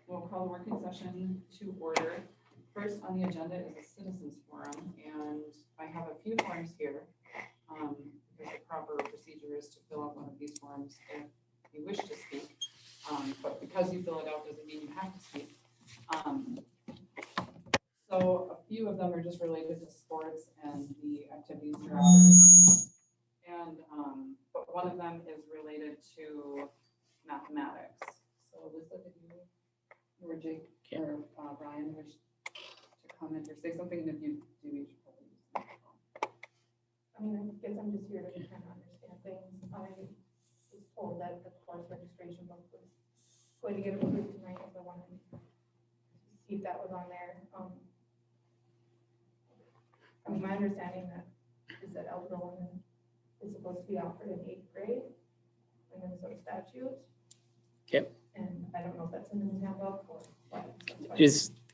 We'll call the working session to order. First on the agenda is a citizens forum, and I have a few forms here. The proper procedure is to fill out one of these forms if you wish to speak, but because you fill it out doesn't mean you have to speak. So a few of them are just related to sports and the activities throughout. And but one of them is related to mathematics. So Lisa, did you or Jake or Brian wish to comment or say something? And if you do, you should probably use the microphone. I mean, I guess I'm just here to kind of understand things. I was told that the course registration book was going to get approved tonight, so I wanted to see if that was on there. I mean, my understanding is that Algebra 1 is supposed to be offered in 8th grade in Minnesota statute. Okay. And I don't know if that's in the handbook or what.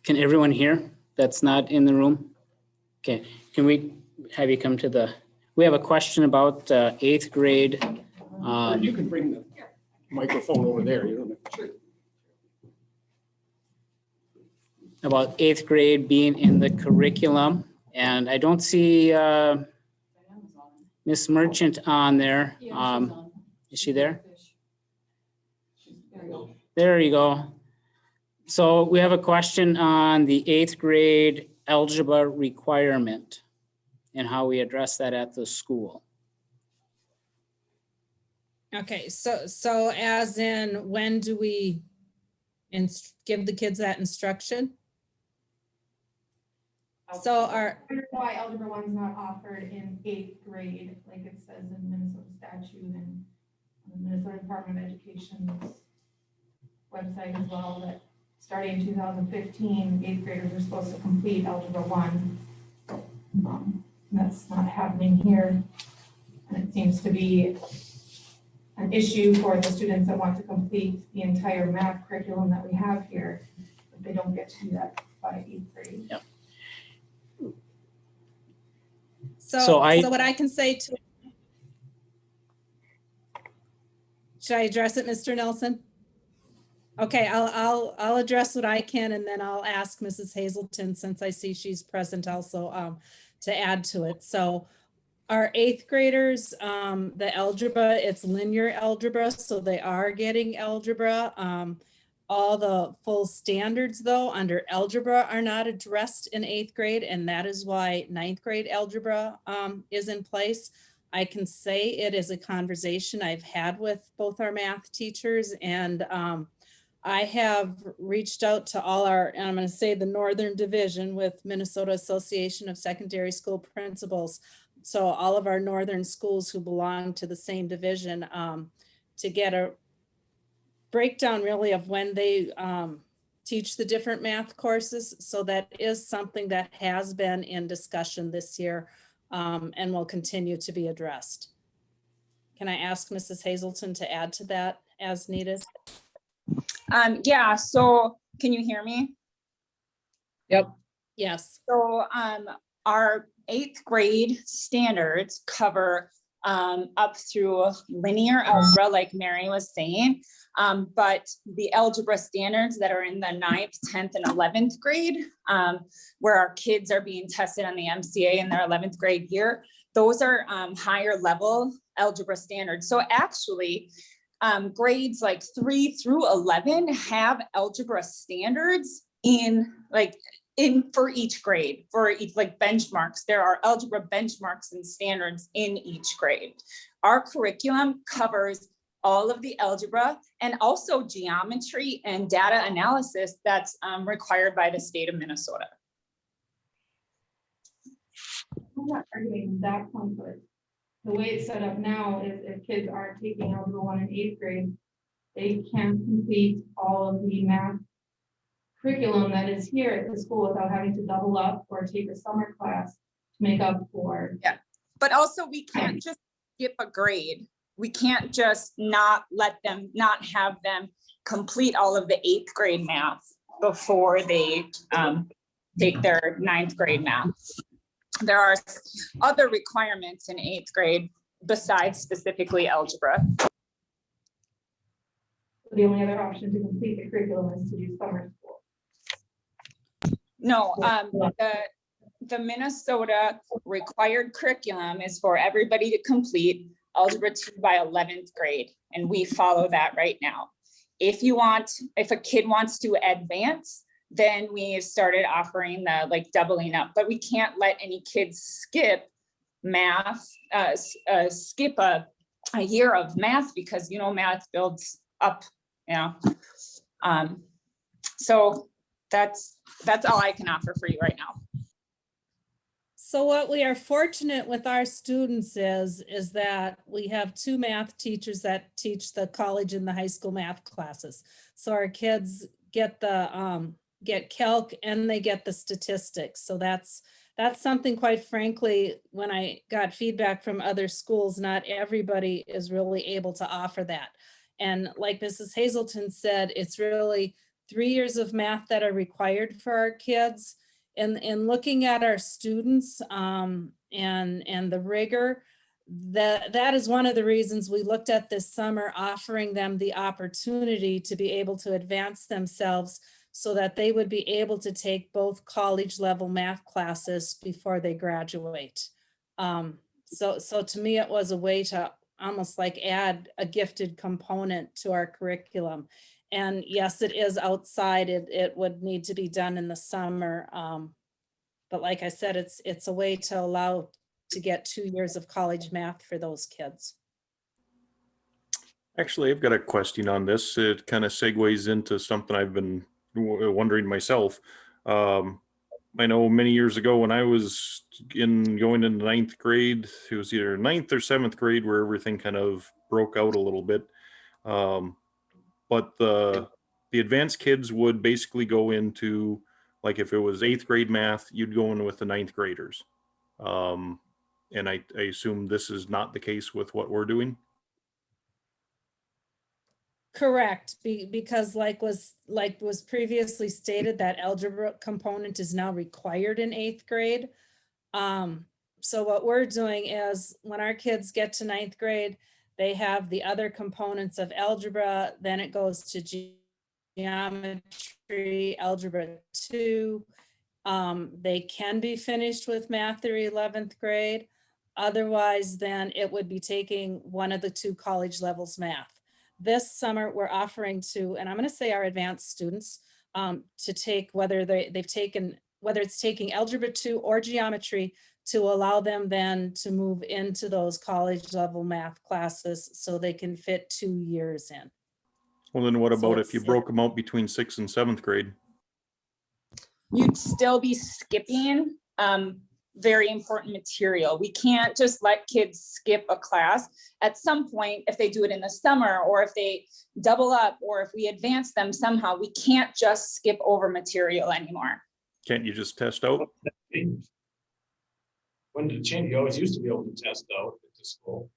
Can everyone hear that's not in the room? Okay, can we have you come to we have a question about 8th grade. You can bring the microphone over there. You don't have to. About 8th grade being in the curriculum. And I don't see Miss Merchant on there. Is she there? There you go. So we have a question on the 8th grade algebra requirement and how we address that at the school. Okay, so as in, when do we give the kids that instruction? So I wonder why Algebra 1 is not offered in 8th grade, like it says in Minnesota statute and the Minnesota Department of Education's website as well, that starting in 2015, 8th graders are supposed to complete Algebra 1. That's not happening here. And it seems to be an issue for the students that want to complete the entire math curriculum that we have here, but they don't get to do that by 8th grade. Yep. So what I can say to, should I address it, Mr. Nelson? Okay, I'll address what I can, and then I'll ask Mrs. Hazelton, since I see she's present also, to add to it. So our 8th graders, the algebra, it's linear algebra, so they are getting algebra. All the full standards though under algebra are not addressed in 8th grade, and that is why 9th grade algebra is in place. I can say it is a conversation I've had with both our math teachers, and I have reached out to all our, and I'm going to say the Northern Division with Minnesota Association of Secondary School Principals. So all of our Northern schools who belong to the same division, to get a breakdown really of when they teach the different math courses. So that is something that has been in discussion this year and will continue to be addressed. Can I ask Mrs. Hazelton to add to that as needed? Yeah, so can you hear me? Yep. Yes. So our 8th grade standards cover up through linear algebra, like Mary was saying, but the algebra standards that are in the 9th, 10th, and 11th grade, where our kids are being tested on the MCA in their 11th grade year, those are higher level algebra standards. So actually, grades like 3 through 11 have algebra standards for each grade, for each like benchmarks. There are algebra benchmarks and standards in each grade. Our curriculum covers all of the algebra and also geometry and data analysis that's required by the state of Minnesota. I'm not arguing that point, but the way it's set up now is if kids are taking Algebra 1 in 8th grade, they can't complete all of the math curriculum that is here at the school without having to double up or take a summer class to make up for. Yeah, but also we can't just skip a grade. We can't just not have them complete all of the 8th grade math before they take their 9th grade math. There are other requirements in 8th grade besides specifically algebra. The only other option to complete the curriculum is to do summer school. No, the Minnesota required curriculum is for everybody to complete Algebra 2 by 11th grade, and we follow that right now. If a kid wants to advance, then we started offering the like doubling up, but we can't let any kids skip math, skip a year of math because, you know, math builds up, you know. So that's all I can offer for you right now. So what we are fortunate with our students is that we have 2 math teachers that teach the college and the high school math classes. So our kids get the get calc and they get the statistics. So that's something, quite frankly, when I got feedback from other schools, not everybody is really able to offer that. And like Mrs. Hazelton said, it's really 3 years of math that are required for our kids. And looking at our students and the rigor, that is one of the reasons we looked at this summer, offering them the opportunity to be able to advance themselves so that they would be able to take both college level math classes before they graduate. So to me, it was a way to almost like add a gifted component to our curriculum. And yes, it is outside. It would need to be done in the summer. But like I said, it's a way to allow to get 2 years of college math for those kids. Actually, I've got a question on this. It kind of segues into something I've been wondering myself. I know many years ago when I was going into 9th grade, it was either 9th or 7th grade where everything kind of broke out a little bit. But the advanced kids would basically go into, like if it was 8th grade math, you'd go in with the 9th graders. And I assume this is not the case with what we're doing. Correct, because like was previously stated, that algebra component is now required in 8th grade. So what we're doing is when our kids get to 9th grade, they have the other components of algebra, then it goes to geometry, algebra 2. They can be finished with math through 11th grade. Otherwise, then it would be taking one of the 2 college levels math. This summer, we're offering to, and I'm going to say our advanced students, to take whether it's taking Algebra 2 or geometry, to allow them then to move into those college level math classes so they can fit 2 years in. Well, then what So about if you it's- broke them out between 6th and 7th grade? You'd still be skipping very important material. We can't just let kids skip a class. At some point, if they do it in the summer, or if they double up, or if we advance them somehow, we can't just skip over material anymore. Can't you just test out? When did it change? You always used to be able to test out at the school.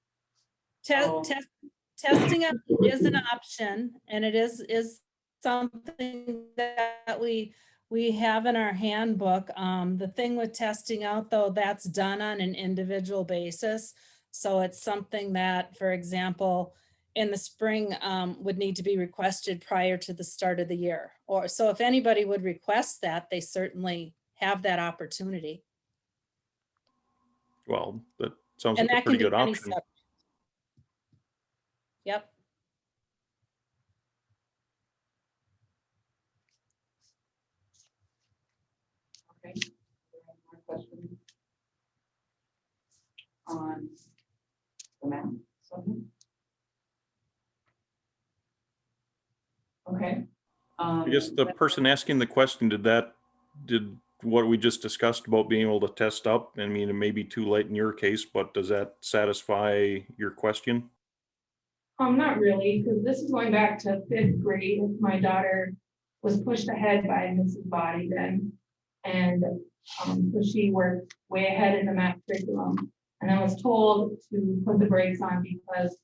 Testing out is an option, and it is something that we have in our handbook. The thing with testing out, though, that's done on an individual basis. So it's something that, for example, in the spring would need to be requested prior to the start of the year. Or so if anybody would request that, they certainly have that opportunity. Well, that sounds And like a that can pretty be good any option. subject. Yep. Okay. More questions on the math? Okay. I guess the person asking the question, did what we just discussed about being able to test up, I mean, it may be too late in your case, but does that satisfy your question? Not really, because this is going back to 5th grade. My daughter was pushed ahead by Mrs. Body then. And so she worked way ahead in the math curriculum. And I was told to put the brakes on because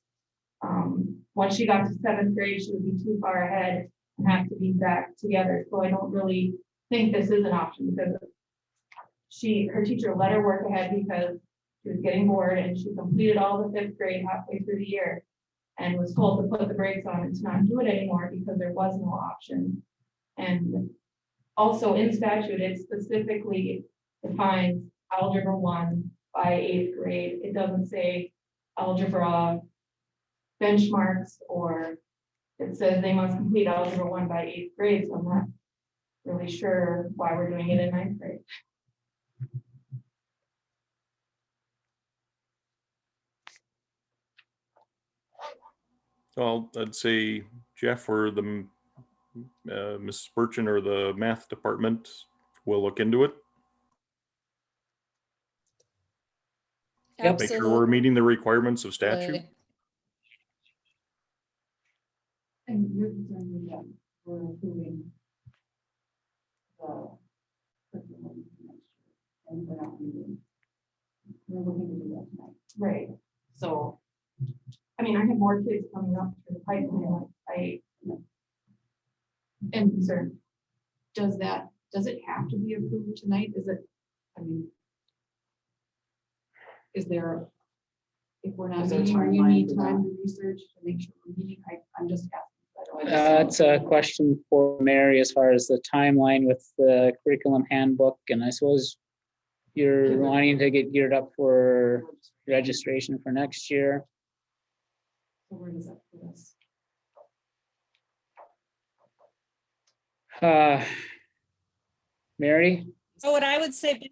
once she got to 7th grade, she would be too far ahead and have to be back together. So I don't really think this is an option because her teacher let her work ahead because she was getting bored, and she completed all the 5th grade halfway through the year. and was told to put the brakes on and to not do it anymore because there was no option. And also in statute, it specifically defines Algebra 1 by 8th grade. It doesn't say algebra benchmarks, or it says they must complete Algebra 1 by 8th grade, so I'm not really sure why we're doing it in 9th grade. Well, I'd say Jeff or the Mrs. Burchin or the math department will look into it. Make sure we're meeting the requirements of statute. And you're concerned with that, we're approving the curriculum next year, and we're not meeting. We're looking to do that tonight. Right. So, I mean, I have more kids coming up through the pipeline. and concerned, does it have to be approved tonight? Is it, I mean, is there, if we're not Is there meeting, or you timeline need for time to research to make sure we're meeting? I'm just asking. It's a question for Mary as far as the timeline with the curriculum handbook, and I suppose you're wanting to get geared up for registration for next year. So where does that put us? Mary? So what I would say,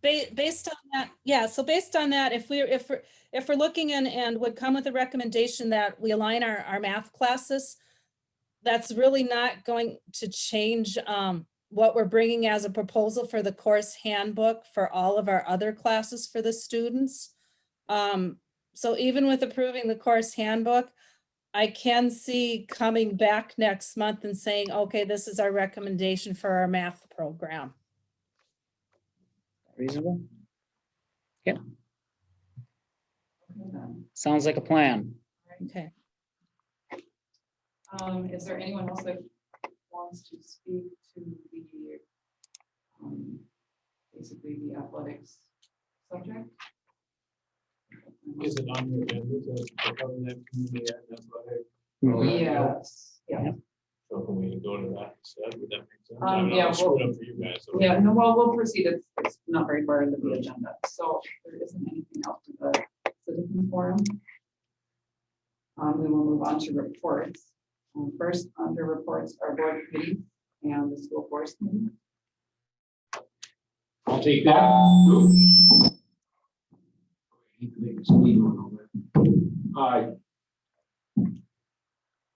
based on that, yeah, so based on that, if we're looking and would come with a recommendation that we align our math classes, that's really not going to change what we're bringing as a proposal for the course handbook for all of our other classes for the students. So even with approving the course handbook, I can see coming back next month and saying, okay, this is our recommendation for our math program. Reasonable? Yep. Sounds like a plan. Okay. Is there anyone else that wants to speak to the, basically the athletics subject? Is it on your agenda to cover that community athletic? Yes, yeah. So can we go to that instead? Would that make sense? Yeah, I'll screw it up for you guys. so- Yeah, no, well, we'll proceed. It's not very far into the agenda, so there isn't anything else for the citizen forum. We will move on to reports. First, under reports, our board committee and the school force committee. I'll take that.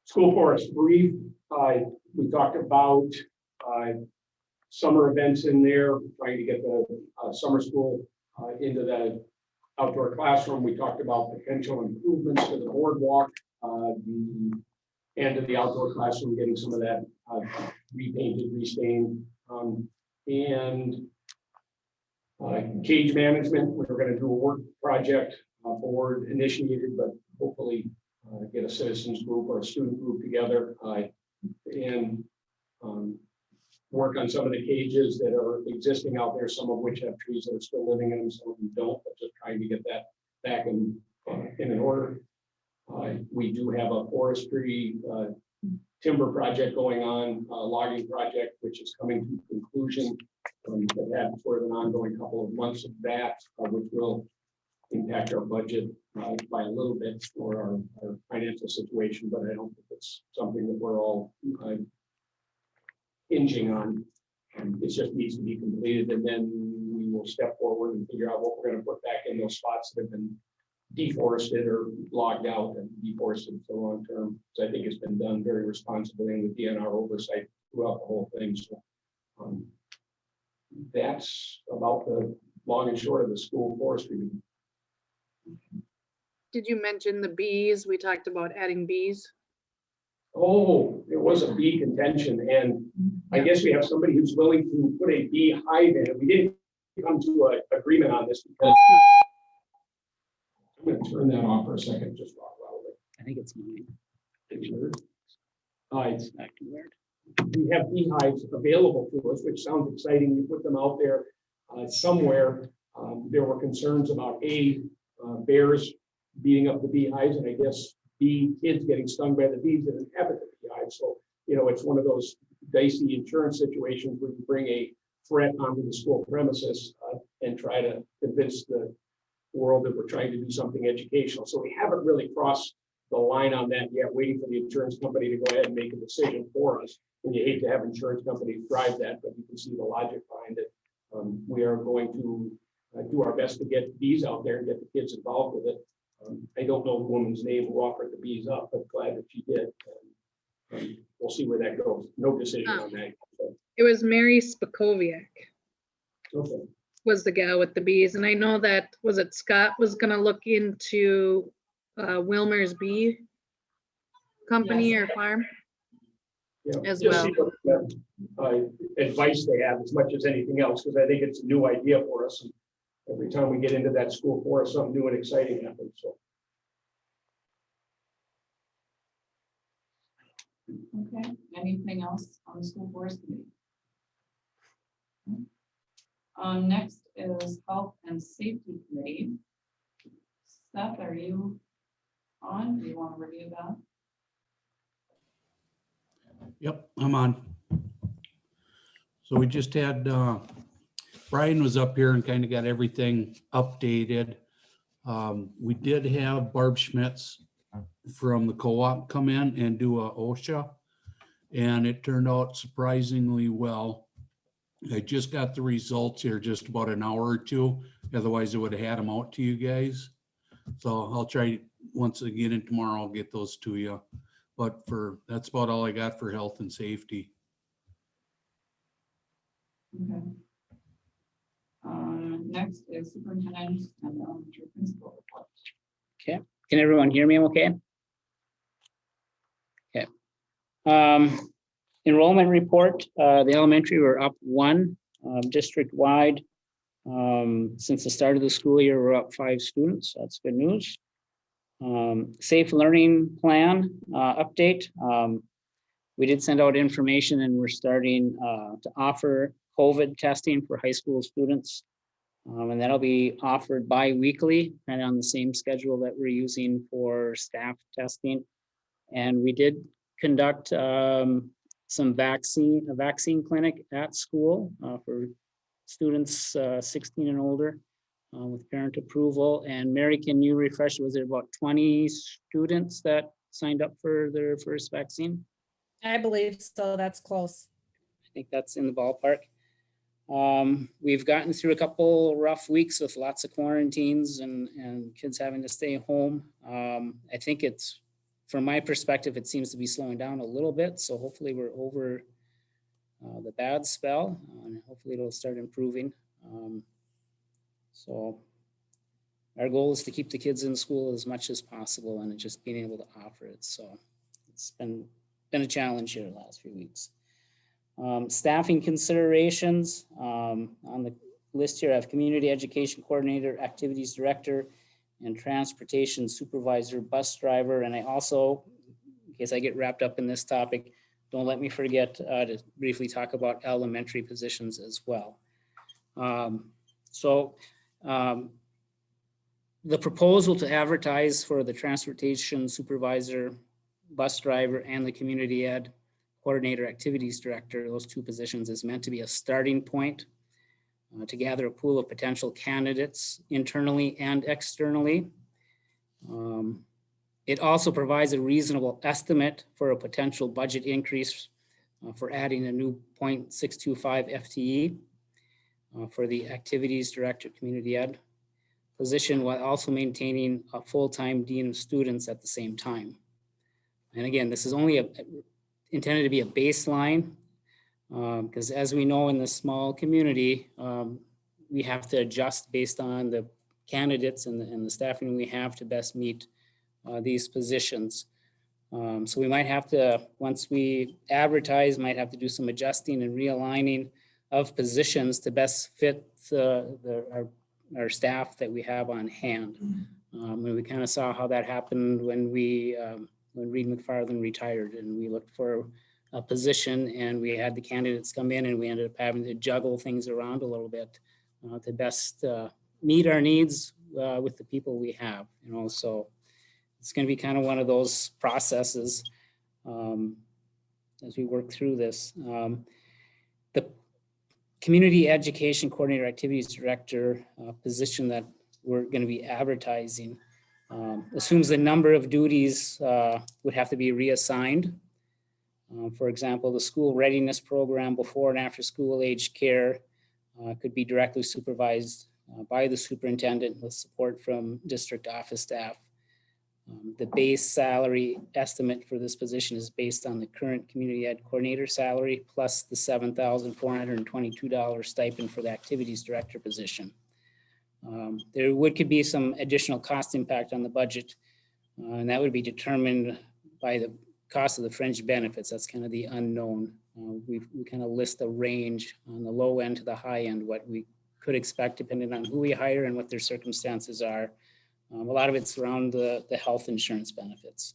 School forest brief. We talked about summer events in there, trying to get the summer school into the outdoor classroom. We talked about potential improvements to the boardwalk, the end of the outdoor classroom, getting some of that repainted, restained, and cage management. We're going to do a work project, board initiated, but hopefully get a citizens group or a student group together and work on some of the cages that are existing out there, some of which have trees that are still living in them, some of them don't, but just trying to get that back in an order. We do have a forestry timber project going on, logging project, which is coming to conclusion. We've had sort of an ongoing couple of months of that, which will impact our budget by a little bit for our financial situation, but I don't think it's something that we're all hinging on. It just needs to be completed, and then we will step forward and figure out what we're going to put back in those spots that have been deforested or logged out and deforested for long term. So I think it's been done very responsibly and with DNR oversight throughout the whole thing. So that's about the long and short of the school forestry. Did you mention the bees? We talked about adding bees. Oh, there was a bee contention, and I guess we have somebody who's willing to put a bee hive in. We didn't come to an agreement on this because I'm going to turn that off for a second. Just walk around with I think it's mine. it. It's acting weird. We have beehives available to us, which sounds exciting. You put them out there somewhere. There were concerns about bears beating up the beehives, and I guess bee kids getting stung by the bees that inhabit the beehive. So, it's one of those dicey insurance situations where you bring a threat onto the school premises and try to convince the world that we're trying to do something educational. So we haven't really crossed the line on that yet, waiting for the insurance company to go ahead and make a decision for us. And you hate to have insurance companies drive that, but you can see the logic behind it. We are going to do our best to get bees out there and get the kids involved with it. I don't know the woman's name who offered the bees up, but glad that she did. We'll see where that goes. No decision on that. It was Mary Spakoviak Okay. was the gal with the bees. And I know that, was it Scott was gonna look into Wilmer's Bee Company or farm? Yeah, As just well. see what advice they have as much as anything else, because I think it's a new idea for us. And every time we get into that school forest, something new and exciting happens. So Okay, anything else on the school forest committee? Next is health and safety committee. Seth, are you on? Do you want to review that? Yep, I'm on. So we just had, Brian was up here and kind of got everything updated. We did have Barb Schmitz from the co-op come in and do a OSHA, and it turned out surprisingly well. I just got the results here just about an hour or two. Otherwise I would have had them out to you guys. So I'll try once again and tomorrow I'll get those to you. But that's about all I got for health and safety. Okay. Next is superintendent and elementary principal report. Can everyone hear me okay? Okay. Enrollment report, the elementary were up 1 district-wide. Since the start of the school year, we're up 5 students. That's good news. Safe learning plan update. We did send out information and we're starting to offer COVID testing for high school students. And that'll be offered bi-weekly and on the same schedule that we're using for staff testing. And we did conduct a vaccine clinic at school for students 16 and older with parent approval. And Mary, can you refresh, was there about 20 students that signed up for their first vaccine? I believe so. That's close. I think that's in the ballpark. We've gotten through a couple rough weeks with lots of quarantines and kids having to stay home. I think it's, from my perspective, it seems to be slowing down a little bit. So hopefully we're over the bad spell and hopefully it'll start improving. So our goal is to keep the kids in school as much as possible and just being able to offer it. So it's been a challenge here the last few weeks. Staffing considerations on the list here, I have community education coordinator, activities director, and transportation supervisor, bus driver. And I also, in case I get wrapped up in this topic, don't let me forget to briefly talk about elementary positions as well. The proposal to advertise for the transportation supervisor, bus driver, and the community ed coordinator, activities director, those 2 positions is meant to be a starting point to gather a pool of potential candidates internally and externally. It also provides a reasonable estimate for a potential budget increase for adding a new 0.625 FTE for the activities director, community ed position, while also maintaining a full-time dean of students at the same time. And again, this is only intended to be a baseline because as we know in this small community, we have to adjust based on the candidates and the staffing we have to best meet these positions. So we might have to, once we advertise, might have to do some adjusting and realigning of positions to best fit our staff that we have on hand. And we kind of saw how that happened when Reed McFarland retired, and we looked for a position and we had the candidates come in and we ended up having to juggle things around a little bit to best meet our needs with the people we have, so it's going to be kind of one of those processes as we work through this. The Community Education Coordinator Activities Director position that we're going to be advertising assumes the number of duties would have to be reassigned. For example, the school readiness program before and after school age care could be directly supervised by the superintendent with support from district office staff. The base salary estimate for this position is based on the current community ed coordinator salary plus the $7,422 stipend for the activities director position. There could be some additional cost impact on the budget, and that would be determined by the cost of the fringe benefits. That's kind of the unknown. We kind of list a range on the low end to the high end, what we could expect depending on who we hire and what their circumstances are. A lot of it's around the health insurance benefits.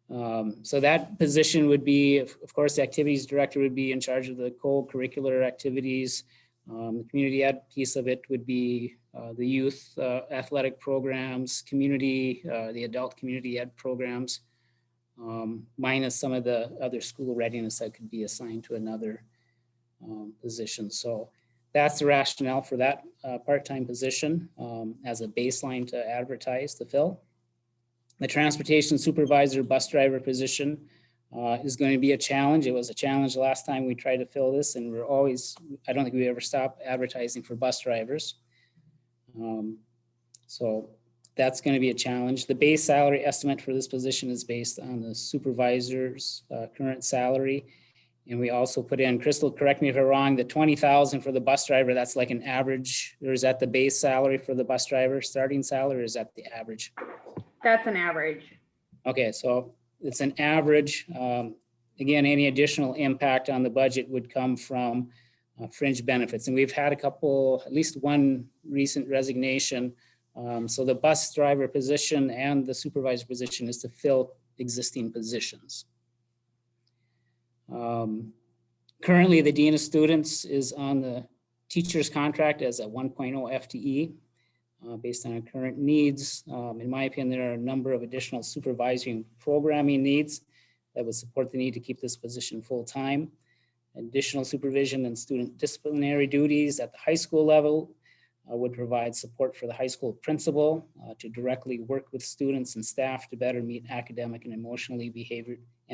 So that position would be, of course, the activities director would be in charge of the co-curricular activities. The community ed piece of it would be the youth athletic programs, the adult community ed programs, minus some of the other school readiness that could be assigned to another position. So that's the rationale for that part-time position as a baseline to advertise to fill. The transportation supervisor bus driver position is going to be a challenge. It was a challenge last time we tried to fill this, and I don't think we ever stopped advertising for bus drivers. So that's going to be a challenge. The base salary estimate for this position is based on the supervisor's current salary. And we also put in, Crystal, correct me if I'm wrong, the $20,000 for the bus driver, that's like an average, or is that the base salary for the bus driver starting salary, or is that the average? That's an average. Okay, so it's an average. Again, any additional impact on the budget would come from fringe benefits. And we've had at least one recent resignation. So the bus driver position and the supervisor position is to fill existing positions. Currently, the Dean of Students is on the teacher's contract as a 1.0 FTE based on our current needs. In my opinion, there are a number of additional supervisory and programming needs that would support the need to keep this position full-time. Additional supervision and student disciplinary duties at the high school level would provide support for the high school principal to directly work with students and staff to better meet academic and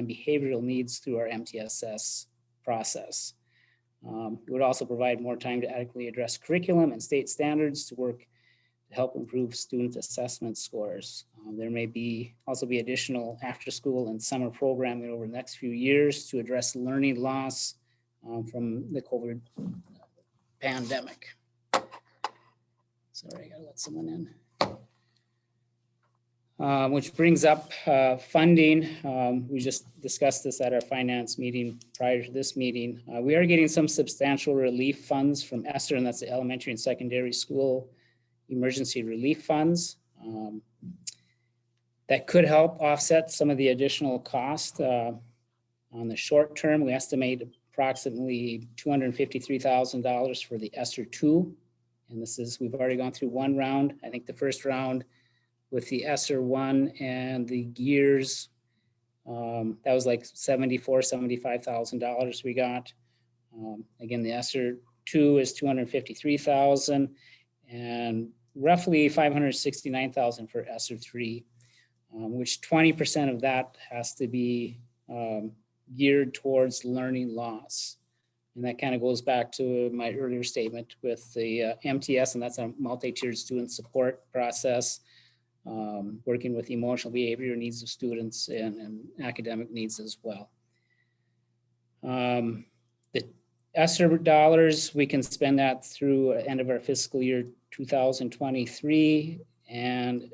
behavioral needs through our MTSS process. It would also provide more time to adequately address curriculum and state standards to work to help improve student assessment scores. There may also be additional after school and summer programming over the next few years to address learning loss from the COVID pandemic. Sorry, I gotta let someone in. Which brings up funding. We just discussed this at our finance meeting prior to this meeting. We are getting some substantial relief funds from ESSER, and that's the Elementary and Secondary School Emergency Relief Funds. That could help offset some of the additional cost. On the short term, we estimate approximately $253,000 for the ESSER 2. And we've already gone through one round. I think the first round with the ESSER 1 and the gears, that was like $75,000 we got. Again, the ESSER 2 is $253,000 and roughly $569,000 for ESSER 3, which 20% of that has to be geared towards learning loss. And that kind of goes back to my earlier statement with the MTS, and that's a multi-tiered student support process, working with emotional behavior needs of students and academic needs as well. The ESSER dollars, we can spend that through end of our fiscal year 2023, and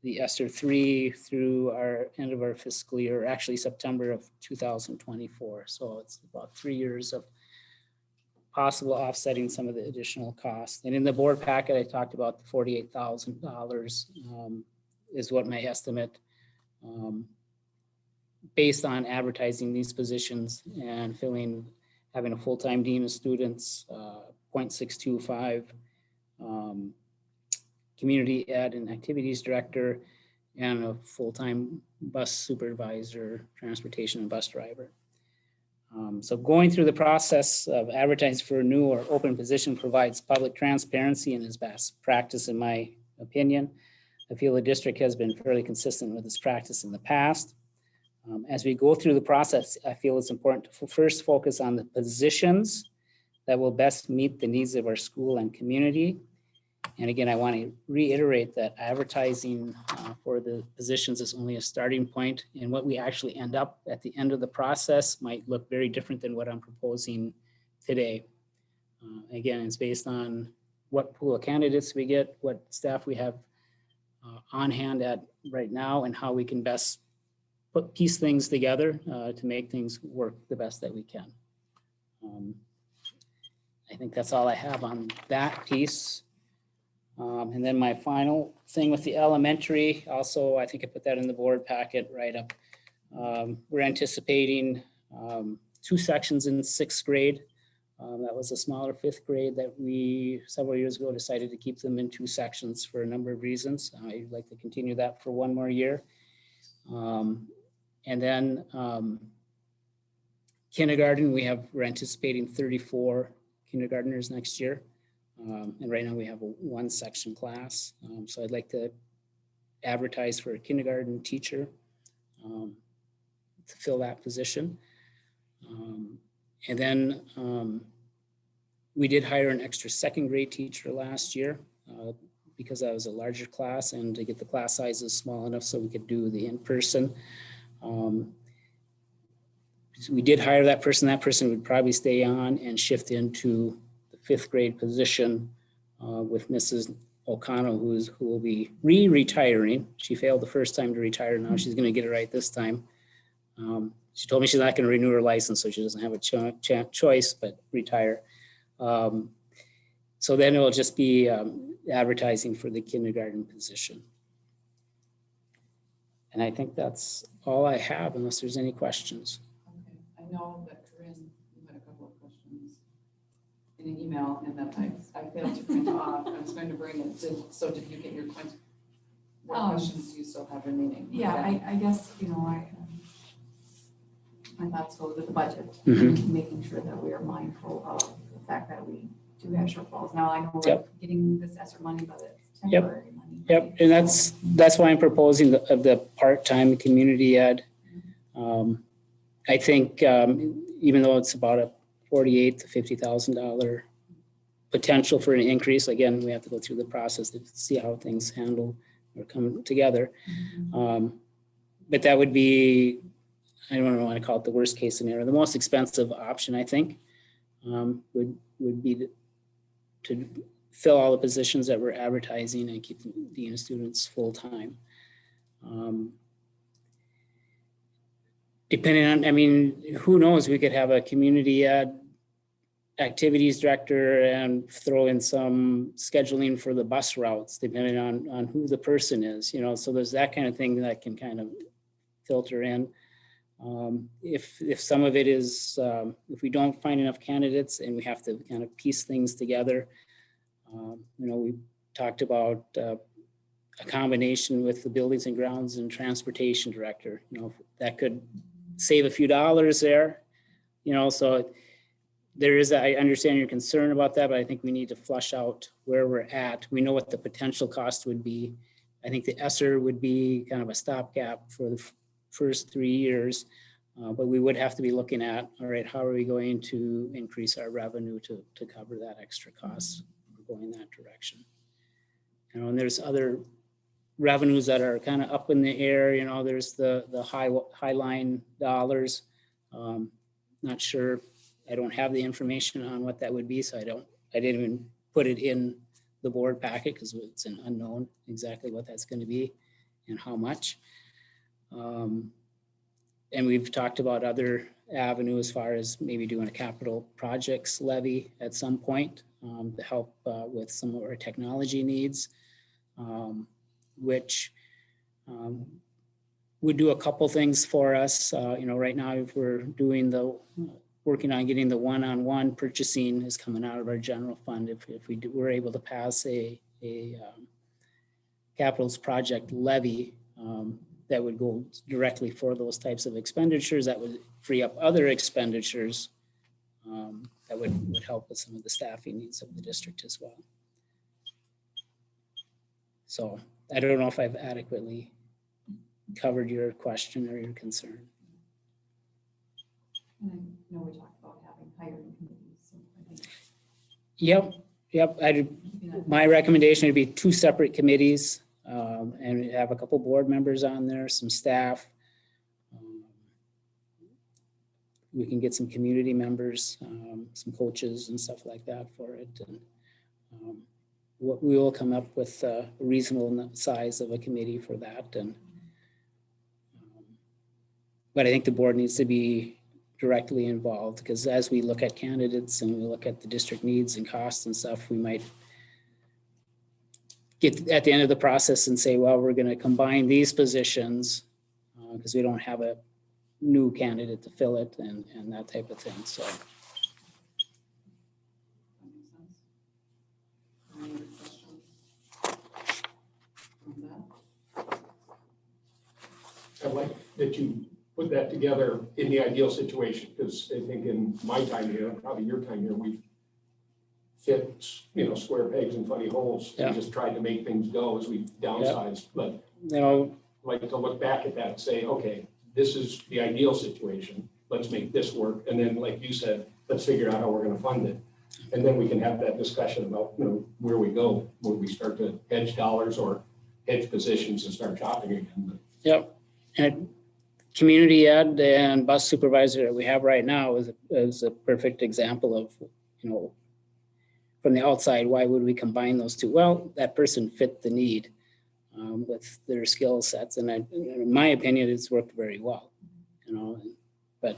the ESSER 3 through our end of our fiscal year, actually September of 2024. So it's about 3 years of possible offsetting some of the additional costs. And in the board packet, I talked about the $48,000 is what my estimate based on advertising these positions and having a full-time dean of students, 0.625 community ed and activities director, and a full-time bus supervisor, transportation and bus driver. So going through the process of advertising for a new or open position provides public transparency and is best practice in my opinion. I feel the district has been fairly consistent with this practice in the past. As we go through the process, I feel it's important to first focus on the positions that will best meet the needs of our school and community. And again, I want to reiterate that advertising for the positions is only a starting point, and what we actually end up at the end of the process might look very different than what I'm proposing today. Again, it's based on what pool of candidates we get, what staff we have on hand at right now, and how we can best piece things together to make things work the best that we can. I think that's all I have on that piece. And then my final thing with the elementary, also, I think I put that in the board packet right up. We're anticipating 2 sections in 6th grade. That was a smaller 5th grade that we several years ago decided to keep them in 2 sections for a number of reasons. I'd like to continue that for 1 more year. And then kindergarten, we're anticipating 34 kindergartners next year. And right now we have a 1 section class. So I'd like to advertise for a kindergarten teacher to fill that position. And then we did hire an extra 2nd grade teacher last year because that was a larger class and to get the class sizes small enough so we could do the in-person. We did hire that person. That person would probably stay on and shift into the 5th grade position with Mrs. O'Connell, who will be re-retiring. She failed the first time to retire. Now she's going to get it right this time. She told me she's not going to renew her license, so she doesn't have a choice but retire. So then it will just be advertising for the kindergarten position. And I think that's all I have, unless there's any questions. Okay, I know that Corinne, you had a couple of questions in an email and that I failed to print off. I was going to bring it. So did you get your questions? What questions do you still have remaining? Yeah, I guess, my thoughts go with the budget, Mhm. making sure that we are mindful of the fact that we do have shortfalls. Now, I know we're Yep. getting this ESSER money, but it's Yep. temporary money. Yep, and that's why I'm proposing the part-time community ed. I think even though it's about a $48,000 to $50,000 potential for an increase, again, we have to go through the process to see how things handle or come together. But that would be, I don't want to call it the worst case scenario. The most expensive option, I think, would be to fill all the positions that we're advertising and keep the students full time. Depending on, I mean, who knows, we could have a community ed activities director and throw in some scheduling for the bus routes, depending on who the person is, so there's that kind of thing that can kind of filter in. If some of it is, if we don't find enough candidates and we have to kind of piece things together, we talked about a combination with the buildings and grounds and transportation director, that could save a few dollars there, so there is, I understand your concern about that, but I think we need to flush out where we're at. We know what the potential cost would be. I think the ESSER would be kind of a stopgap for the first 3 years, but we would have to be looking at, all right, how are we going to increase our revenue to cover that extra cost? We're going that direction. And there's other revenues that are kind of up in the air. There's the high line dollars. Not sure. I don't have the information on what that would be, so I didn't even put it in the board packet because it's an unknown exactly what that's going to be and how much. And we've talked about other avenues as far as maybe doing a capital projects levy at some point to help with some of our technology needs, which would do a couple things for us. Right now, if we're doing working on getting the one-on-one purchasing is coming out of our general fund. If we're able to pass a capitals project levy, that would go directly for those types of expenditures, that would free up other expenditures that would help with some of the staffing needs of the district as well. So I don't know if I've adequately covered your question or your concern. And I know we talked about having hiring committees. So I think, Yep. My recommendation would be 2 separate committees and have a couple board members on there, some staff. We can get some community members, some coaches and stuff like that for it. And we will come up with a reasonable size of a committee for that. And but I think the board needs to be directly involved, because as we look at candidates and we look at the district needs and costs and stuff, we might get at the end of the process and say, well, we're going to combine these positions because we don't have a new candidate to fill it and that type of thing. So that makes sense. Any other questions on that? I like that you put that together in the ideal situation, because I think in my time here, probably your time here, we've fit, square pegs and funny holes. Yeah. We just tried to make things go as we downsized, but like to look back at that and say, okay, this is the ideal situation. Let's make this work. And then, like you said, let's figure out how we're going to fund it. And then we can have that discussion about, where we go, where we start to hedge dollars or hedge positions and start shopping again. Yep. And community ed and bus supervisor that we have right now is a perfect example of, from the outside, why would we combine those two? Well, that person fit the need with their skill sets. And in my opinion, it's worked very well, but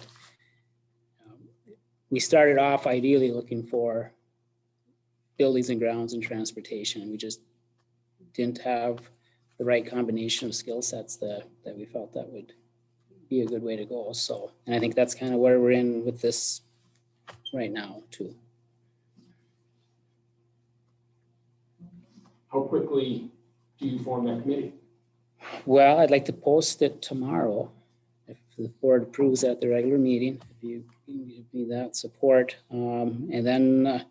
we started off ideally looking for buildings and grounds and transportation. And we just didn't have the right combination of skill sets that we felt that would be a good way to go. So, and I think that's kind of where we're in with this right now too. How quickly do you form that committee? Well, I'd like to post it tomorrow if the board approves at the regular meeting, if you give me that support. And then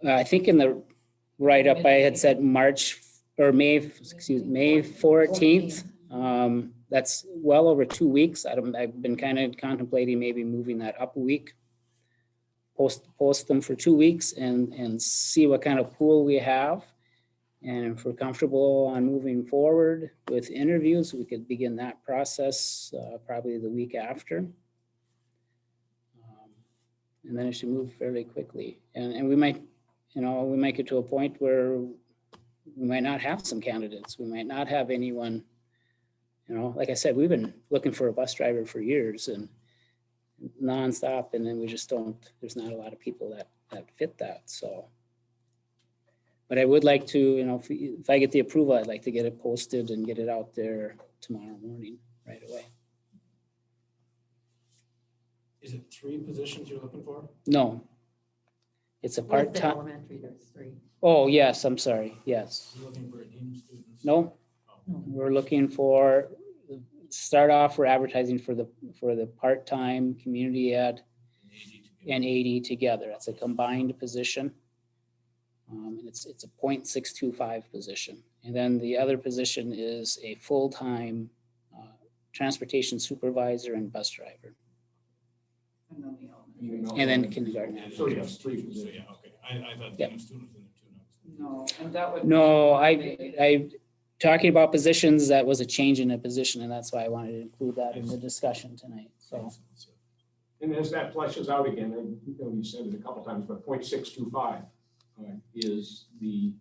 I think in the write-up, I had said May 14th. That's well over 2 weeks. I've been kind of contemplating maybe moving that up a week. Post them for 2 weeks and see what kind of pool we have. And if we're comfortable on moving forward with interviews, we could begin that process probably the week after. And then it should move fairly quickly. And we might get to a point where we might not have some candidates. We might not have anyone, like I said, we've been looking for a bus driver for years and nonstop. And then we just there's not a lot of people that fit that. So. But I would like to, if I get the approval, I'd like to get it posted and get it out there tomorrow morning right away. Is it 3 positions you're looking for? No. It's a With the part-time. elementary, there's 3. Oh, yes, I'm sorry. Yes. You're looking for dean students? No, we're looking for, start off, we're advertising for the part-time community ed and 80 together. That's a combined position. And it's a 0.625 position. And then the other position is a full-time transportation supervisor and bus driver. And then the elementary. And then kindergarten. So yes, 3 So, positions. yeah, okay. I thought Yep. dean students in there too. No, and that would. No, I talking about positions, that was a change in a position, and that's why I wanted to include that in the discussion tonight. So, And as that fleshes out again, you said it a couple times, but 0.625 is the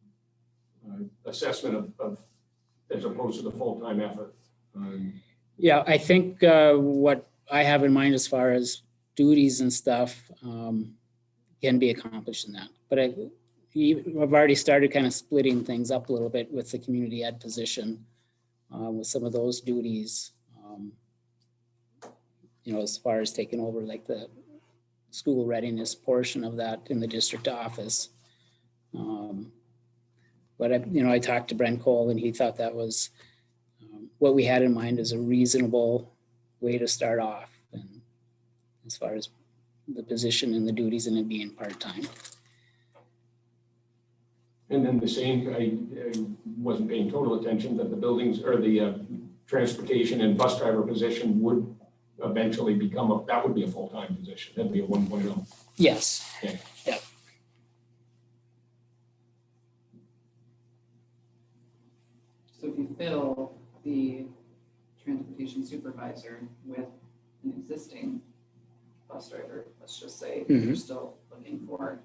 assessment of as opposed to the full-time effort. yeah, I think what I have in mind as far as duties and stuff can be accomplished in that. But I've already started kind of splitting things up a little bit with the community ed position with some of those duties. As far as taking over like the school readiness portion of that in the district office. But I talked to Brent Cole and he thought that was what we had in mind is a reasonable way to start off, and as far as the position and the duties and it being part-time. And then the same, I wasn't paying total attention, that the buildings or the transportation and bus driver position would eventually become that would be a full-time position. That'd be a 1.0. Yes. Okay. Yep. So if you fill the transportation supervisor with an existing bus driver, let's just say you're still looking for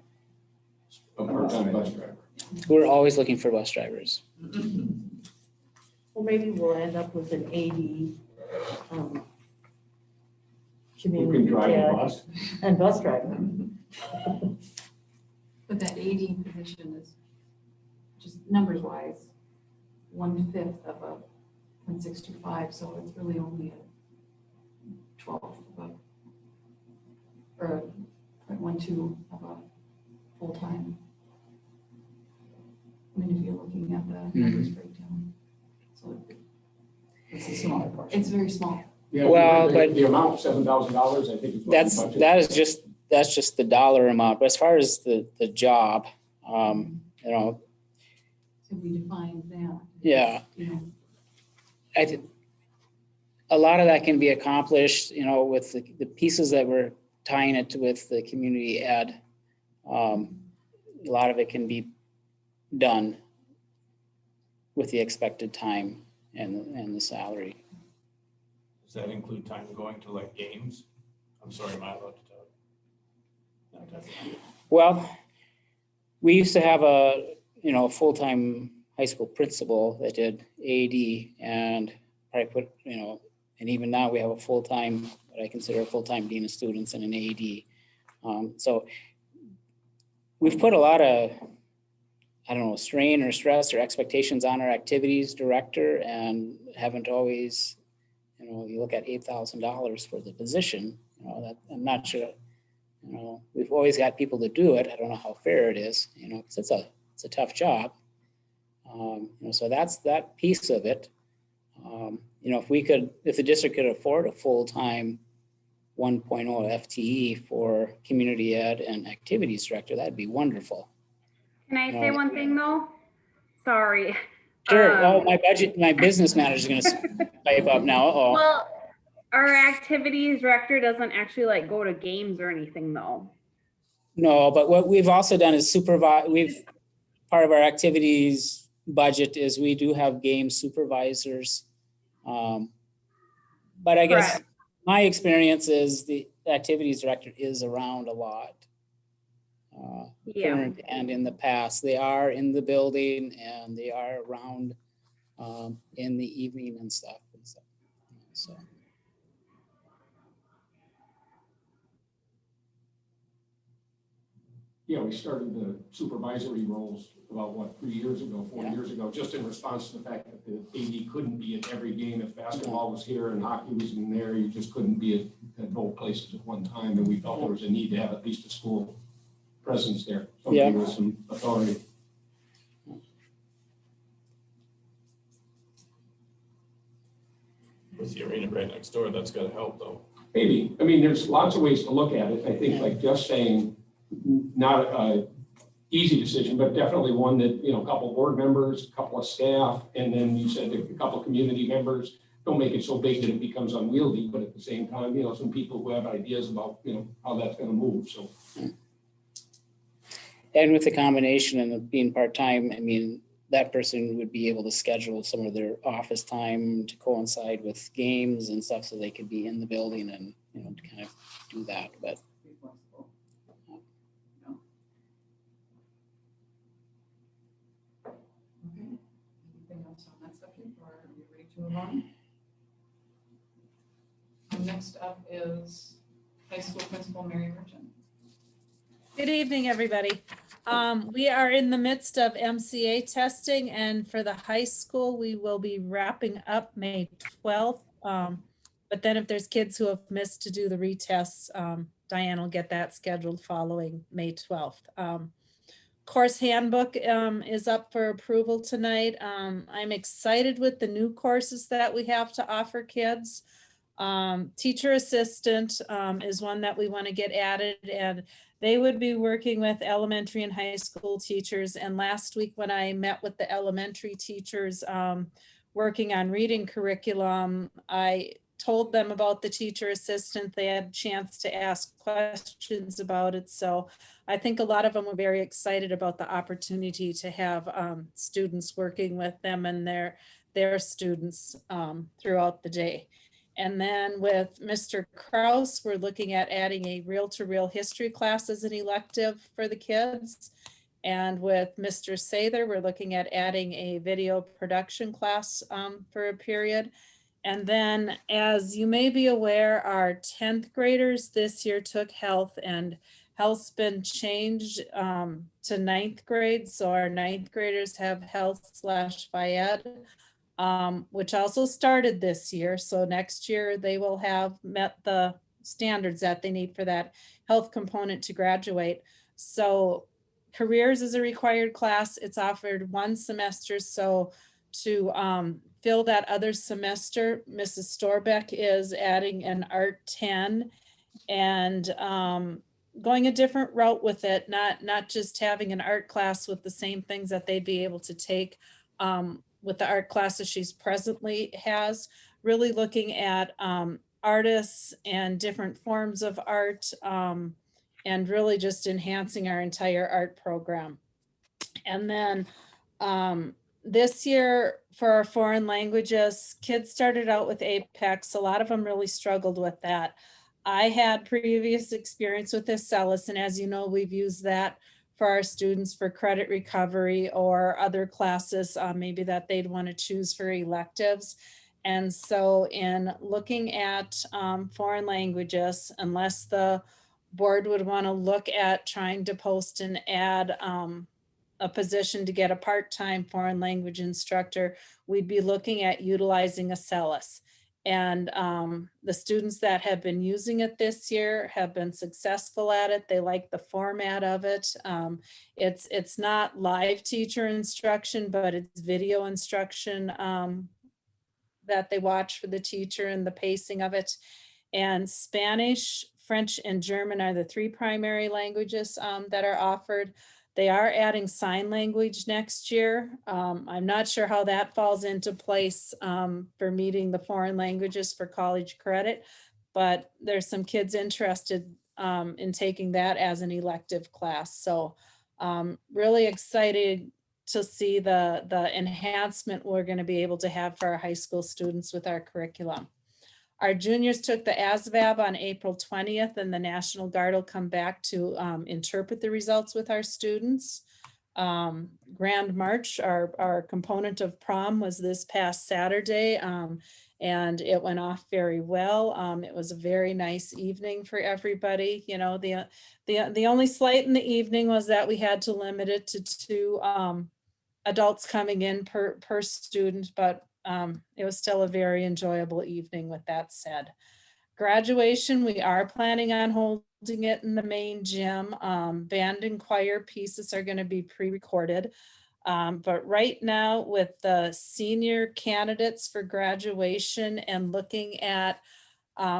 A part-time bus driver. We're always looking for bus drivers. Well, maybe we'll end up with an AD, Who community can drive a ed bus? and bus driver. But that AD position is just numbers wise, 1/5 of a 0.625, so it's really only a 12th of a, or a 0.12 of a full-time. I mean, if you're looking at the numbers breakdown. So it's a smaller portion. it's very small. Yeah, Well, the- but- the amount, $7,000, I think is what we budgeted. That's just the dollar amount, but as far as the job, you know, So we define that. yeah. You know, I think a lot of that can be accomplished, you know, with the pieces that we're tying it to with the community ed. A lot of it can be done with the expected time and the salary. Does that include time going to like games? I'm sorry, am I allowed to tell? No, it doesn't. Well, we used to have a full-time high school principal that did AD and probably put, and even now we have a full-time, what I consider a full-time dean of students and an AD. So we've put a lot of, strain or stress or expectations on our activities director and haven't always, you look at $8,000 for the position, that I'm not sure, we've always got people to do it. I don't know how fair it is, because it's a tough job. So that's that piece of it. If the district could afford a full-time 1.0 FTE for community ed and activities director, that'd be wonderful. Can I say one thing though? Sorry. Sure. Oh, my business manager is going to pipe up now. Uh-oh. Well, our activities director doesn't actually like go to games or anything though. No, but what we've also done is part of our activities budget is we do have game supervisors. But I guess Correct. my experience is the activities director is around a lot. Yeah. Current and in the past, they are in the building and they are around in the evening and stuff. So. Yeah, we started the supervisory roles about 3 years ago, 4 Yeah. years ago, just in response to the fact that the AD couldn't be at every game. If basketball was here and hockey was in there, you just couldn't be at both places at one time. And we felt there was a need to have at least a school presence there, somebody with some authority. With the arena right next door, that's gotta help though. Maybe, I mean, there's lots of ways to look at it. I think like just saying, not a easy decision, but definitely one that, a couple board members, a couple of staff, and then you said a couple community members, don't make it so big that it becomes unwieldy, but at the same time, some people who have ideas about, how that's gonna move, so. And with the combination and it being part-time, I mean, that person would be able to schedule some of their office time to coincide with games and stuff, so they could be in the building and, to kind of do that, but. Be flexible. Okay, anything else on that subject, or are we ready to move on? Next up is high school principal Mary Merchant. Good evening, everybody. We are in the midst of MCA testing, and for the high school, we will be wrapping up May 12th. But then if there's kids who have missed to do the retests, Diane will get that scheduled following May 12th. course handbook is up for approval tonight. I'm excited with the new courses that we have to offer kids. Teacher assistant is one that we want to get added, and they would be working with elementary and high school teachers. And last week when I met with the elementary teachers working on reading curriculum, I told them about the teacher assistant. They had a chance to ask questions about it. So I think a lot of them were very excited about the opportunity to have students working with them and their students throughout the day. And then with Mr. Kraus, we're looking at adding a reel-to-reel history class as an elective for the kids. And with Mr. Sather, we're looking at adding a video production class for a period. And then, as you may be aware, our 10th graders this year took health, and health's been changed to 9th grade. So our 9th graders have health/phy-ed. Which also started this year. So next year they will have met the standards that they need for that health component to graduate. So careers is a required class. It's offered one semester. So to fill that other semester, Mrs. Storbeck is adding an Art 10 and going a different route with it, not just having an art class with the same things that they'd be able to take with the art classes she's presently has, really looking at artists and different forms of art and really just enhancing our entire art program. And then this year for our foreign languages, kids started out with Apex. A lot of them really struggled with that. I had previous experience with Acellus, and as you know, we've used that for our students for credit recovery or other classes maybe that they'd want to choose for electives. And so in looking at foreign languages, unless the board would want to look at trying to post and add a position to get a part-time foreign language instructor, we'd be looking at utilizing Acellus. And the students that have been using it this year have been successful at it. They like the format of it. It's not live teacher instruction, but it's video instruction that they watch for the teacher and the pacing of it. And Spanish, French, and German are the 3 primary languages that are offered. They are adding sign language next year. I'm not sure how that falls into place for meeting the foreign languages for college credit, but there's some kids interested in taking that as an elective class. So really excited to see the enhancement we're going to be able to have for our high school students with our curriculum. Our juniors took the ASVAB on April 20th, and the National Guard will come back to interpret the results with our students. Grand March, our component of prom, was this past Saturday, and it went off very well. It was a very nice evening for everybody. You know, the only slight in the evening was that we had to limit it to 2 adults coming in per student, but it was still a very enjoyable evening with that said. Graduation, we are planning on holding it in the main gym. Band and choir pieces are going to be pre-recorded. But right now with the senior candidates for graduation and looking at,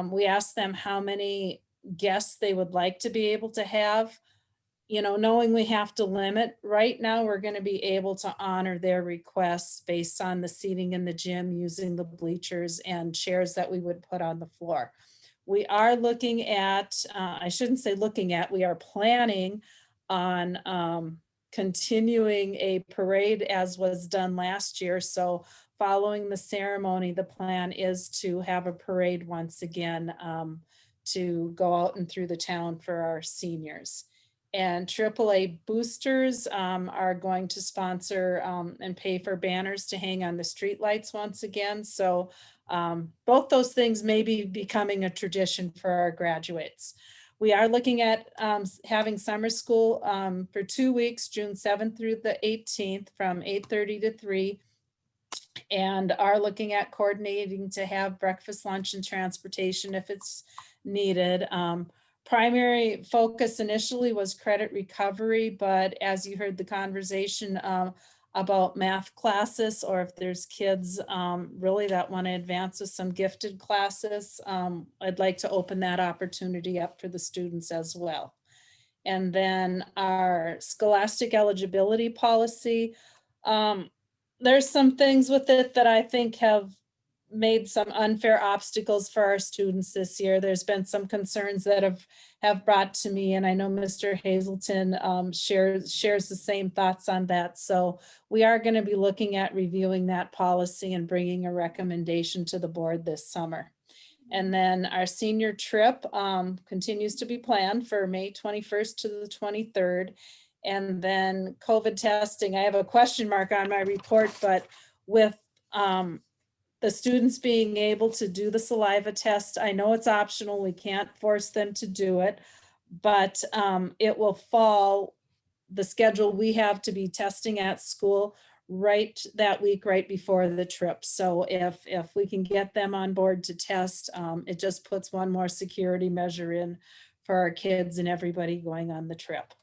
we asked them how many guests they would like to be able to have. You know, knowing we have to limit, right now we're going to be able to honor their requests based on the seating in the gym, using the bleachers and chairs that we would put on the floor. We are looking at, I shouldn't say looking at, we are planning on continuing a parade as was done last year. So following the ceremony, the plan is to have a parade once again to go out and through the town for our seniors. And AAA boosters are going to sponsor and pay for banners to hang on the streetlights once again. So both those things may be becoming a tradition for our graduates. We are looking at having summer school for 2 weeks, June 7th through the 18th from 8:30 to 3. And are looking at coordinating to have breakfast, lunch, and transportation if it's needed. primary focus initially was credit recovery, but as you heard the conversation about math classes, or if there's kids really that want to advance with some gifted classes, I'd like to open that opportunity up for the students as well. And then our Scholastic eligibility policy, there's some things with it that I think have made some unfair obstacles for our students this year. There's been some concerns that have brought to me, and I know Mr. Hazelton shares the same thoughts on that. So we are going to be looking at reviewing that policy and bringing a recommendation to the board this summer. And then our senior trip continues to be planned for May 21st to the 23rd. And then COVID testing, I have a question mark on my report, but with the students being able to do the saliva test, I know it's optional, we can't force them to do it, but it will fall, the schedule we have to be testing at school right that week, right before the trip. So if we can get them on board to test, it just puts one more security measure in for our kids and everybody going on the trip.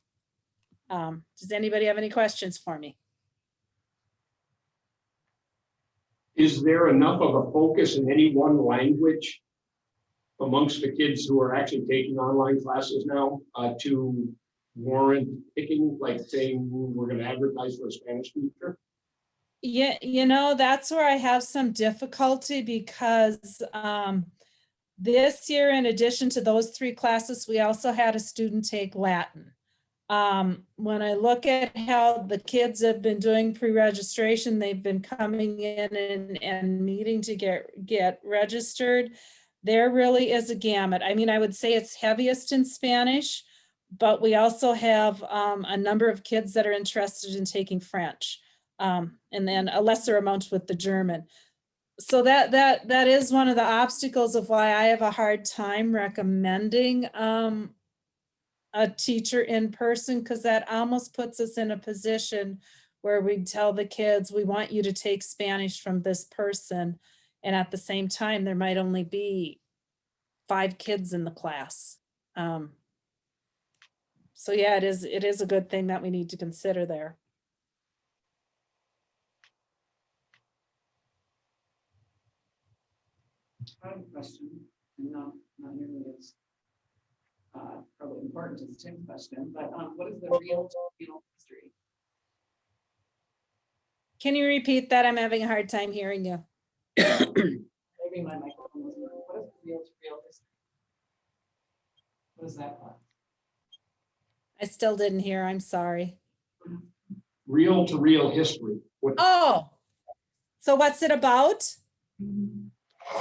Does anybody have any questions for me? Is there enough of a focus in any one language amongst the kids who are actually taking online classes now to warrant picking, like saying we're going to advertise for a Spanish teacher? Yeah, you know, that's where I have some difficulty because this year, in addition to those 3 classes, we also had a student take Latin. When I look at how the kids have been doing pre-registration, they've been coming in and needing to get registered. There really is a gamut. I mean, I would say it's heaviest in Spanish, but we also have a number of kids that are interested in taking French, and then a lesser amount with the German. So that is one of the obstacles of why I have a hard time recommending a teacher in person, because that almost puts us in a position where we tell the kids, we want you to take Spanish from this person. And at the same time, there might only be 5 kids in the class. So yeah, it is a good thing that we need to consider there. I have a question, and not nearly as probably important as Tim's question, but what is the real history? Can you repeat that? I'm having a hard time hearing you. Maybe my microphone was wrong. What is the real history? What is that class? I still didn't hear, I'm sorry. Real to real history. Oh, so what's it about?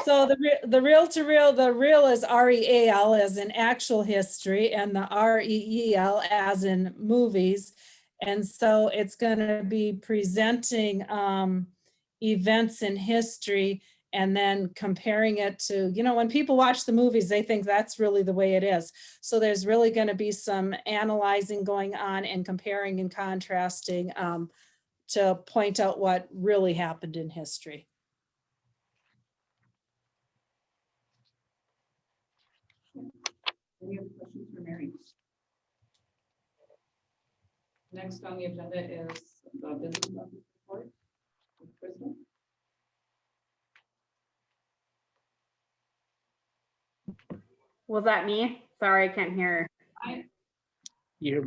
So the real to real, the real is REAL as in actual history, and the REEL as in movies. And so it's going to be presenting events in history and then comparing it to, you know, when people watch the movies, they think that's really the way it is. So there's really going to be some analyzing going on and comparing and contrasting to point out what really happened in history. Any other questions for Mary? Next on the agenda is the business office report with Crystal. Was that me? Sorry, I can't hear. Your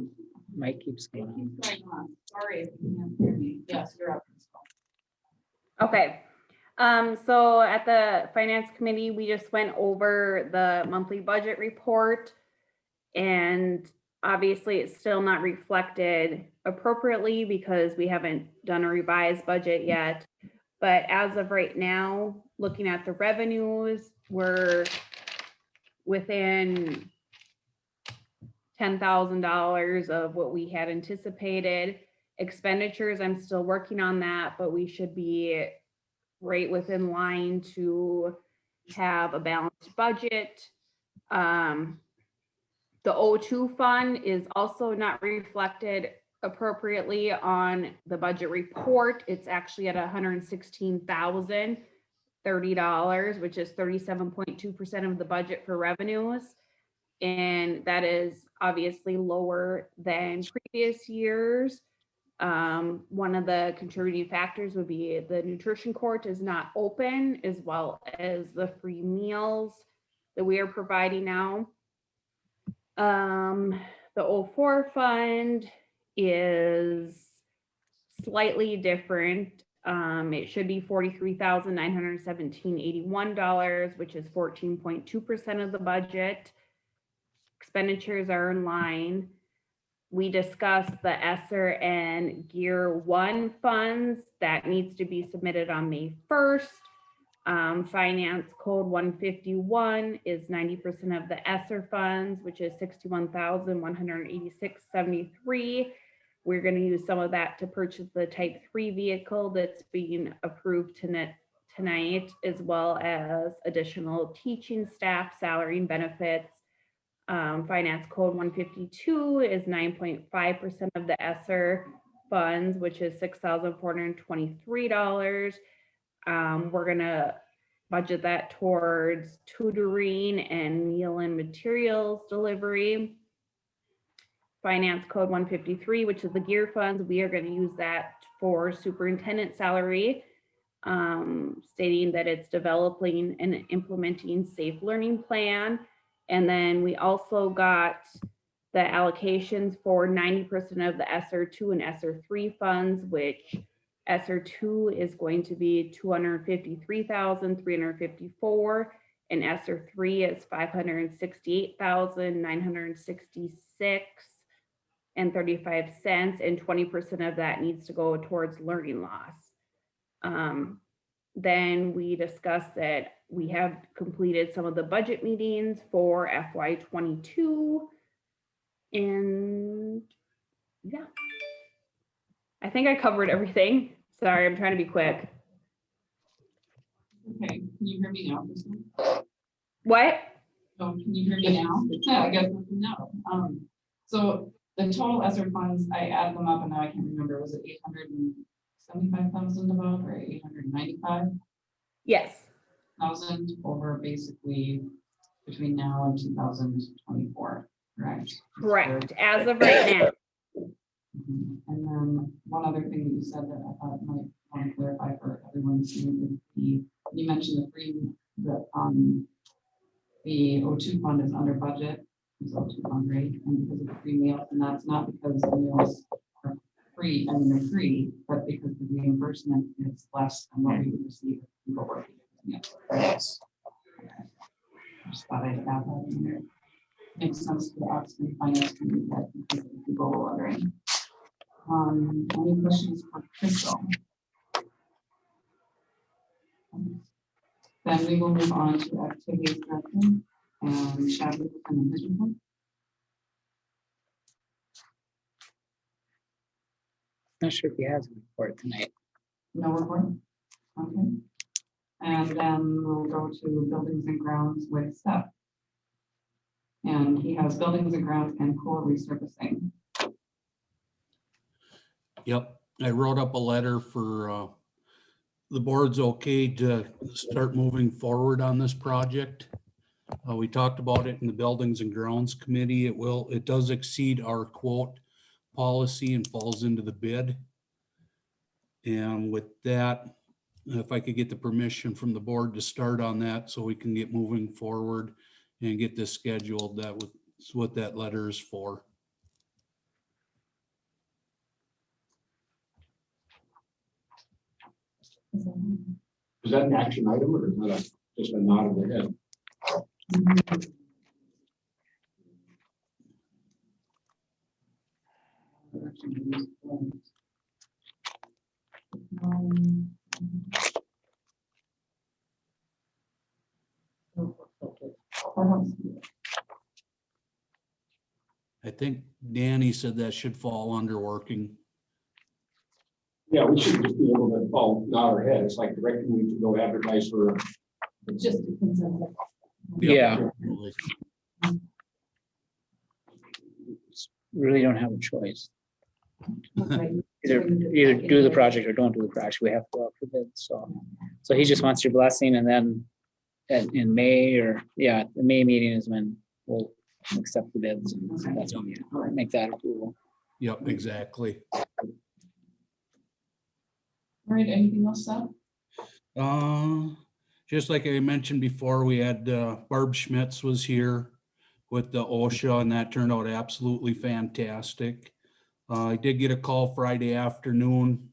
mic keeps going on. Keeps going on. Sorry if you can't hear me. Yes, you're up. Okay. So at the finance committee, we just went over the monthly budget report, and obviously it's still not reflected appropriately because we haven't done a revised budget yet. But as of right now, looking at the revenues, we're within $10,000 of what we had anticipated. Expenditures, I'm still working on that, but we should be right within line to have a balanced budget. The O2 fund is also not reflected appropriately on the budget report. It's actually at $116,030, which is 37.2% of the budget for revenues. and that is obviously lower than previous years. One of the contributing factors would be the nutrition court is not open, as well as the free meals that we are providing now. The 04 fund is slightly different. It should be $43,917.81, which is 14.2% of the budget. Expenditures are in line. We discussed the ESSER and Gear 1 funds that needs to be submitted on May 1st. Finance Code 151 is 90% of the ESSER funds, which is $61,186.73. We're going to use some of that to purchase the Type 3 vehicle that's being approved tonight, as well as additional teaching staff, salary and benefits. Finance Code 152 is 9.5% of the ESSER funds, which is $6,423. We're gonna budget that towards tutoring and meal and materials delivery. Finance Code 153, which is the gear funds, we are gonna use that for superintendent salary, stating that it's developing and implementing safe learning plan. And then we also got the allocations for 90% of the ESSER 2 and ESSER 3 funds, which ESSER 2 is going to be $253,354, and ESSER 3 is $568,966.35, and 20% of that needs to go towards learning loss. Then we discussed that we have completed some of the budget meetings for FY22. And yeah, I think I covered everything. Sorry, I'm trying to be quick. Okay, can you hear me now? Kristen? What? Oh, can you hear me now? Yeah, I guess no. So the total ESSER funds, I added them up and now I can't remember, was it 875,000 about, or 895,000 Yes. over basically between now and 2024, correct? Correct, as of right now. And then one other thing that you said that I thought might want to clarify for everyone, you mentioned the O2 fund is under budget, it's O2 fund rate, and because of the free meals, and that's not because the meals are free, I mean they're free, but because the reimbursement is less than what we would receive if people working. Yes. Okay. I just thought I'd add that in there. Makes sense to the Artisan finance committee that people were wondering. Any questions for Crystal? Then we will move on to activities direction and Chadwick and his report. Not sure if he has a report tonight. No report? Okay. And then we'll go to buildings and grounds with Steph. And he has buildings and grounds and pool resurfacing. Yep, I wrote up a letter for the board's okay to start moving forward on this project. We talked about it in the Buildings and Grounds Committee. It does exceed our quote policy and falls into the bid. And with that, if I could get the permission from the board to start on that so we can get moving forward and get this scheduled, that's what that letter is for. Is that an action item or is that just a nod of the head? I think Danny said that should fall under working. Yeah, we should just be able to nod our head. It's like directing you to go advertise for. Just to consider. Yeah. Really don't have a choice. Either do the project or don't do the project. We have to go out for bid. So he just wants your blessing, and then in May, or the May meeting is when we'll accept the bids. So that's when you make that approval. Yep, exactly. All right, anything else, Seth? Just like I mentioned before, we had Barb Schmitz was here with the OSHA, and that turned out absolutely fantastic. I did get a call Friday afternoon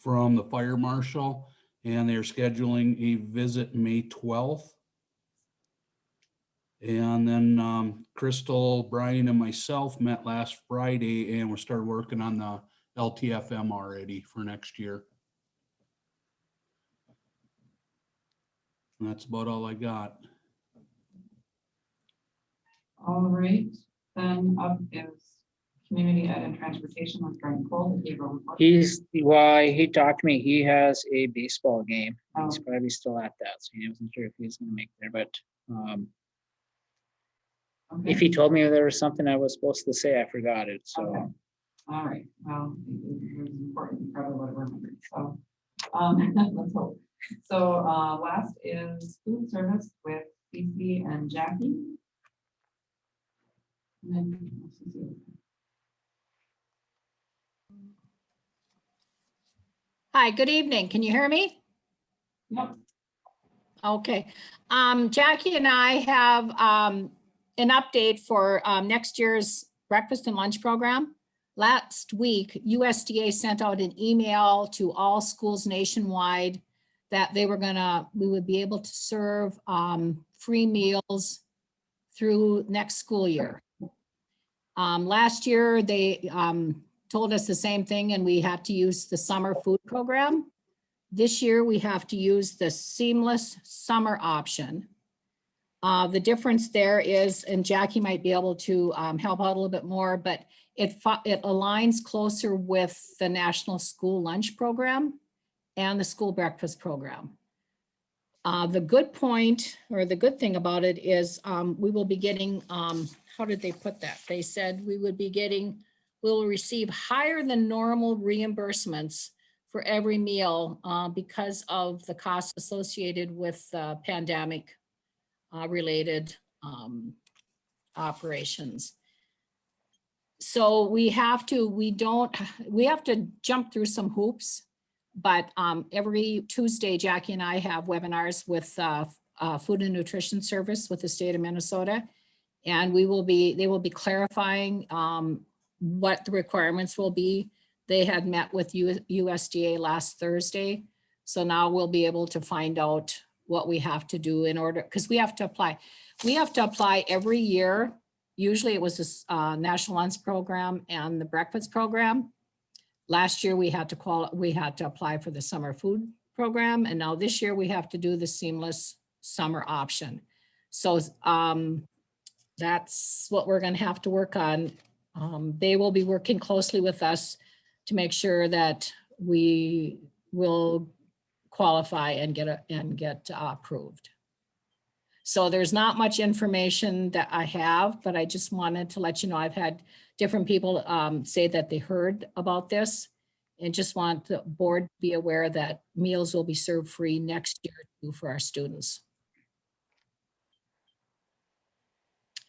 from the fire marshal, and they're scheduling a visit May 12th. And then Crystal, Brian, and myself met last Friday, and we started working on the LTFM already for next year. And that's about all I got. All right, then up is community ed and transportation with Jordan Cole, the behavioral report. He talked to me, he has a baseball game. He's Oh. probably still at that, so he wasn't sure if he's gonna make there, but Okay. if he told me there was something I was supposed to say, I forgot it, so. Okay. All right, well, it was important, you probably would have remembered, so, let's hope. So, last is food service with Cece and Jackie. And then Cece. Hi, good evening. Can you hear me? Yep. Okay. Jackie and I have an update for next year's breakfast and lunch program. Last week, USDA sent out an email to all schools nationwide that we would be able to serve free meals through next school year. Last year, they told us the same thing, and we had to use the summer food program. This year, we have to use the seamless summer option. The difference there is, and Jackie might be able to help out a little bit more, but it aligns closer with the National School Lunch Program and the School Breakfast Program. The good point, or the good thing about it is we will be getting, how did they put that? They said we'll receive higher than normal reimbursements for every meal because of the costs associated with pandemic related operations. So we have to jump through some hoops, but every Tuesday, Jackie and I have webinars with Food and Nutrition Service with the state of Minnesota. And they will be clarifying what the requirements will be. They had met with USDA last Thursday. So now we'll be able to find out what we have to do in order, because we have to apply. We have to apply every year. Usually it was this National Lunch Program and the Breakfast Program. Last year we had to apply for the Summer Food Program, and now this year we have to do the seamless summer option. So that's what we're going to have to work on. They will be working closely with us to make sure that we will qualify and get approved. So there's not much information that I have, but I just wanted to let you know, I've had different people say that they heard about this, and just want the board to be aware that meals will be served free next year too for our students.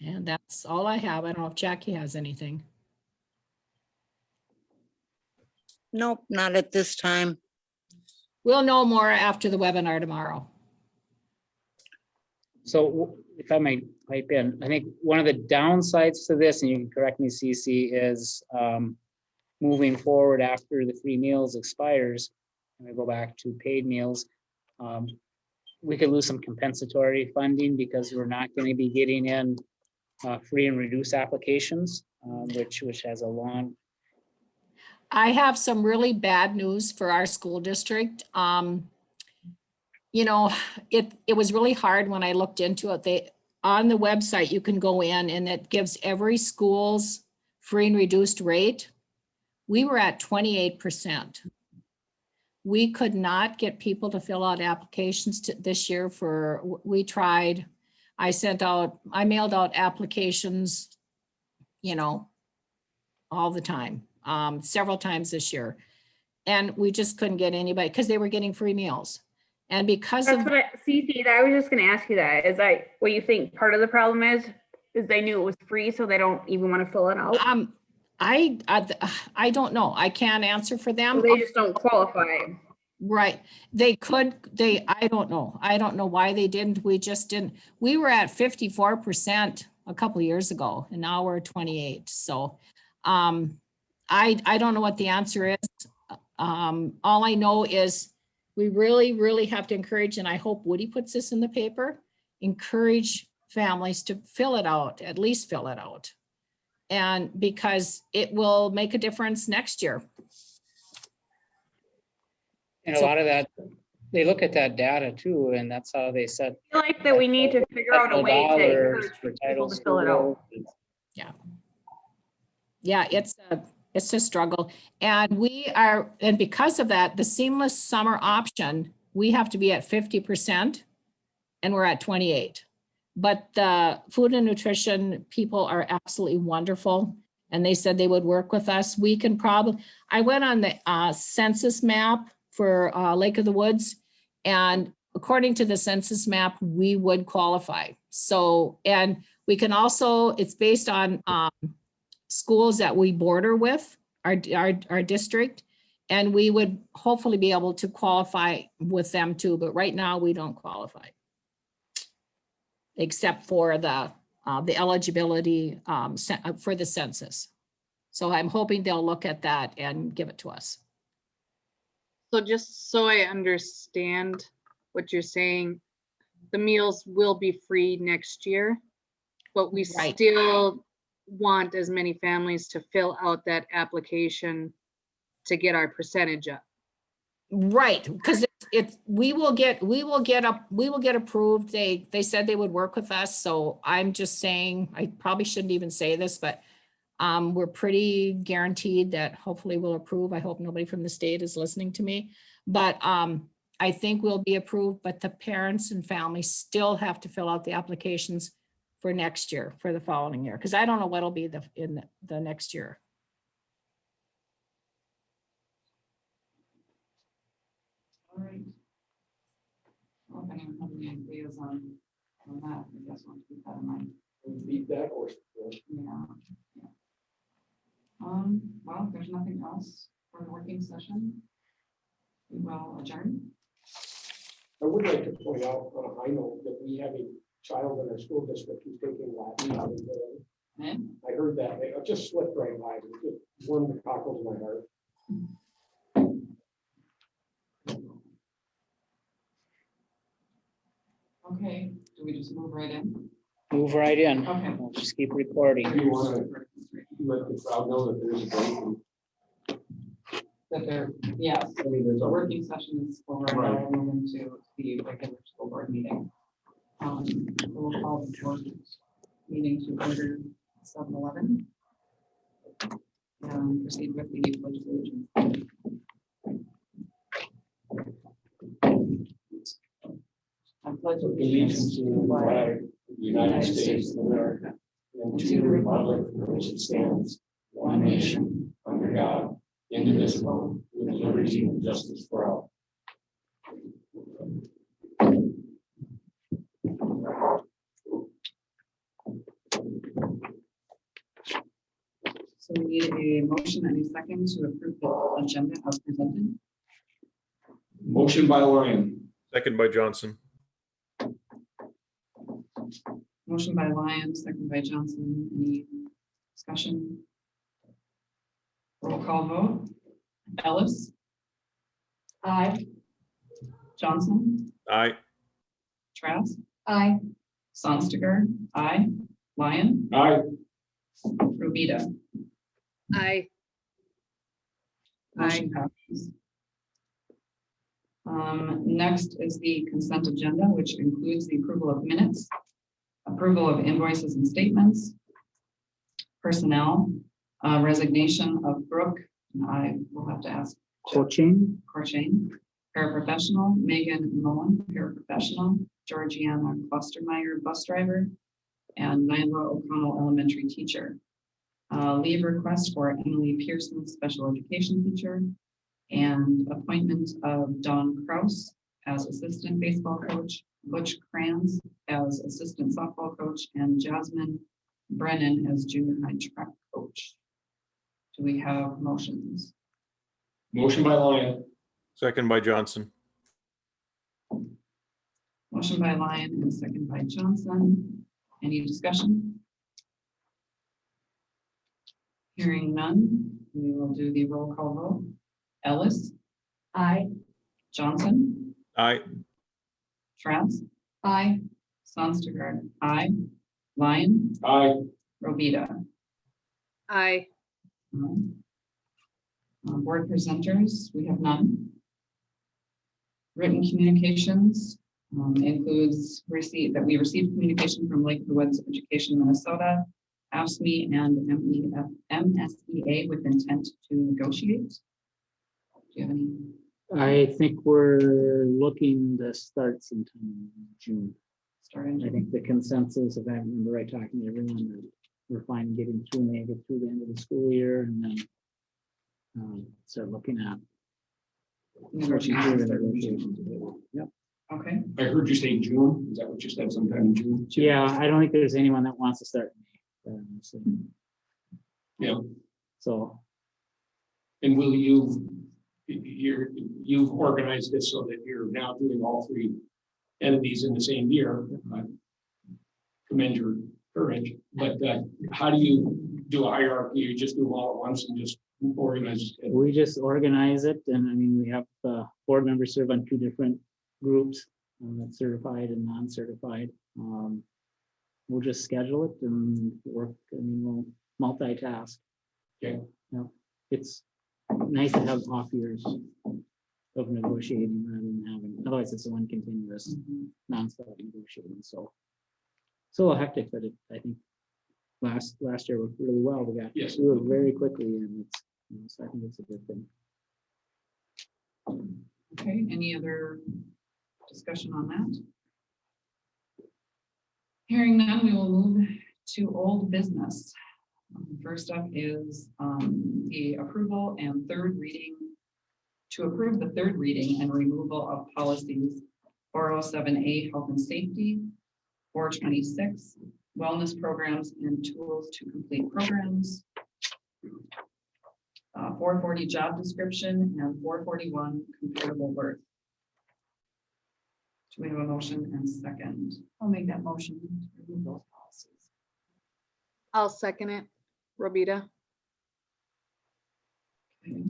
And that's all I have. I don't know if Jackie has anything. Nope, not at this time. We'll know more after the webinar tomorrow. So if I may pipe in, I think one of the downsides to this, and you can correct me, CC, is moving forward after the free meals expires, and we go back to paid meals, we could lose some compensatory funding because we're not going to be getting in free and reduced applications, which has a long. I have some really bad news for our school district. You know, it was really hard when I looked into it. On the website, you can go in and it gives every school's free and reduced rate. We were at 28%. We could not get people to fill out applications this year we tried. I mailed out applications, you know, all the time, several times this year. And we just couldn't get anybody because they were getting free meals. And because Cece, I was just going to ask you that. Is that what you think part of the problem is? Because they knew it was free, so they don't even want to fill it out? I don't know. I can't answer for them. So they just don't qualify. Right. They could, I don't know. I don't know why they didn't. We just didn't. We were at 54% a couple of years ago and now we're 28. So I don't know what the answer is. All I know is we really, really have to encourage, and I hope Woody puts this in the paper, encourage families to fill it out, at least fill it out. And because it will make a difference next year. And a lot of that, they look at that data too, and that's how they set. I feel like that we need to figure out a way to dollars encourage for people title to fill it out. school. Yeah, it's a struggle. And and because of that, the seamless summer option, we have to be at 50% and we're at 28. But the food and nutrition people are absolutely wonderful. And they said they would work with us. We can probably, I went on the census map for Lake of the Woods. And according to the census map, we would qualify. So, and we can also, it's based on schools that we border with, our district. And we would hopefully be able to qualify with them too. But right now we don't qualify. Except for the eligibility for the census. So I'm hoping they'll look at that and give it to us. So just so I understand what you're saying, the meals will be free next year, but we Right. still want as many families to fill out that application to get our percentage up. Right, because we will get approved. They said they would work with us. So I'm just saying, I probably shouldn't even say this, but we're pretty guaranteed that hopefully we'll approve. I hope nobody from the state is listening to me, but I think we'll be approved, but the parents and families still have to fill out the applications for next year, for the following year, because I don't know what'll be in the next year. All right. Well, if anyone has any ideas on that, I guess we'll keep that in mind. Beat that horse. Yeah. Well, if there's nothing else for the working session, we will adjourn. I would like to point out on a high note that we have a child in our school district who's taking Latin out of the. And I heard that, it just slipped right by, it just warmed the cockles of my heart. okay, do we just move right in? Move right in. Okay. We'll just keep recording. Do you want to let the crowd know that there's a break? That there, yes, I mean, there's the a working session is over, and Right. now we'll move into the regular school board meeting. We'll call the board meeting to order 7:11. And proceed with the pledge of allegiance. I pledge allegiance to the flag of the United States of America and to the republic for which it stands, one nation, under God, indivisible, with liberty and justice for all. So we need a motion and a second to approve the agenda as presented. Motion by Lyon. Second by Johnson. Motion by Lyon, second by Johnson. Any discussion? Roll call vote. Ellis. Aye. Johnson. Aye. Trask. Aye. Sonstiger. Aye. Lyon. Aye. Rubita. Aye. Motion passes. Next is the consent agenda, which includes the approval of minutes, approval of invoices and statements, personnel, resignation of Brooke, and I will have to ask Coaching. Corchain, paraprofessional, Megan Mullen, paraprofessional, Georgiana Clustermeyer, bus driver, and Nyla O'Connell, elementary teacher. Leave request for Emily Pearson, special education teacher, and appointment of Dawn Kraus as assistant baseball coach, Butch Kranz as assistant softball coach, and Jasmine Brennan as junior high track coach. Do we have motions? Motion by Lyon. Second by Johnson. Motion by Lyon and second by Johnson. Any discussion? Hearing none, we will do the roll call vote. Ellis, Aye. Johnson, Aye. Trask. Aye. Sonstergaard, aye. Lyon, Aye. Rovita. Aye. Board presenters, we have none. Written communications includes we received communication from Lake of the Woods Education, Minnesota, AFSCME and MSEA with intent to negotiate. Do you have any? I think we're looking to start sometime in June. Starting? I think the consensus, if I remember right, talking to everyone, that we're fine getting through maybe through the end of the school year and then start looking at Negotiations. Yep. Okay. I heard you say June. Is that what you said, sometime in June? Yeah, I don't think there's anyone that wants to start in May. So, Yeah. So And will you've organized this so that you're now doing all three entities in the same year. I commend your courage, but how do you do a hierarchy? You just do them all at once and just organize? we just organize it, and I mean, we have board members serve on 2 different groups, that's certified and non-certified. We'll just schedule it and work. I mean, we'll multitask. Okay. It's nice to have off years of negotiating rather than having, otherwise it's one continuous nonstop negotiating. So hectic, but I think last year worked really well. We got through it very quickly, and it's, so I think it's a good thing. Okay, any other discussion on that? Hearing none, we will move to old business. First up is the approval and third reading, to approve the third reading and removal of policies 407A, health and safety, 426, wellness programs and tools to complete programs, 440 job description, and 441 comparable work. Do we have a motion and second? I'll make that motion to remove those policies. I'll second it. Robita. Okay.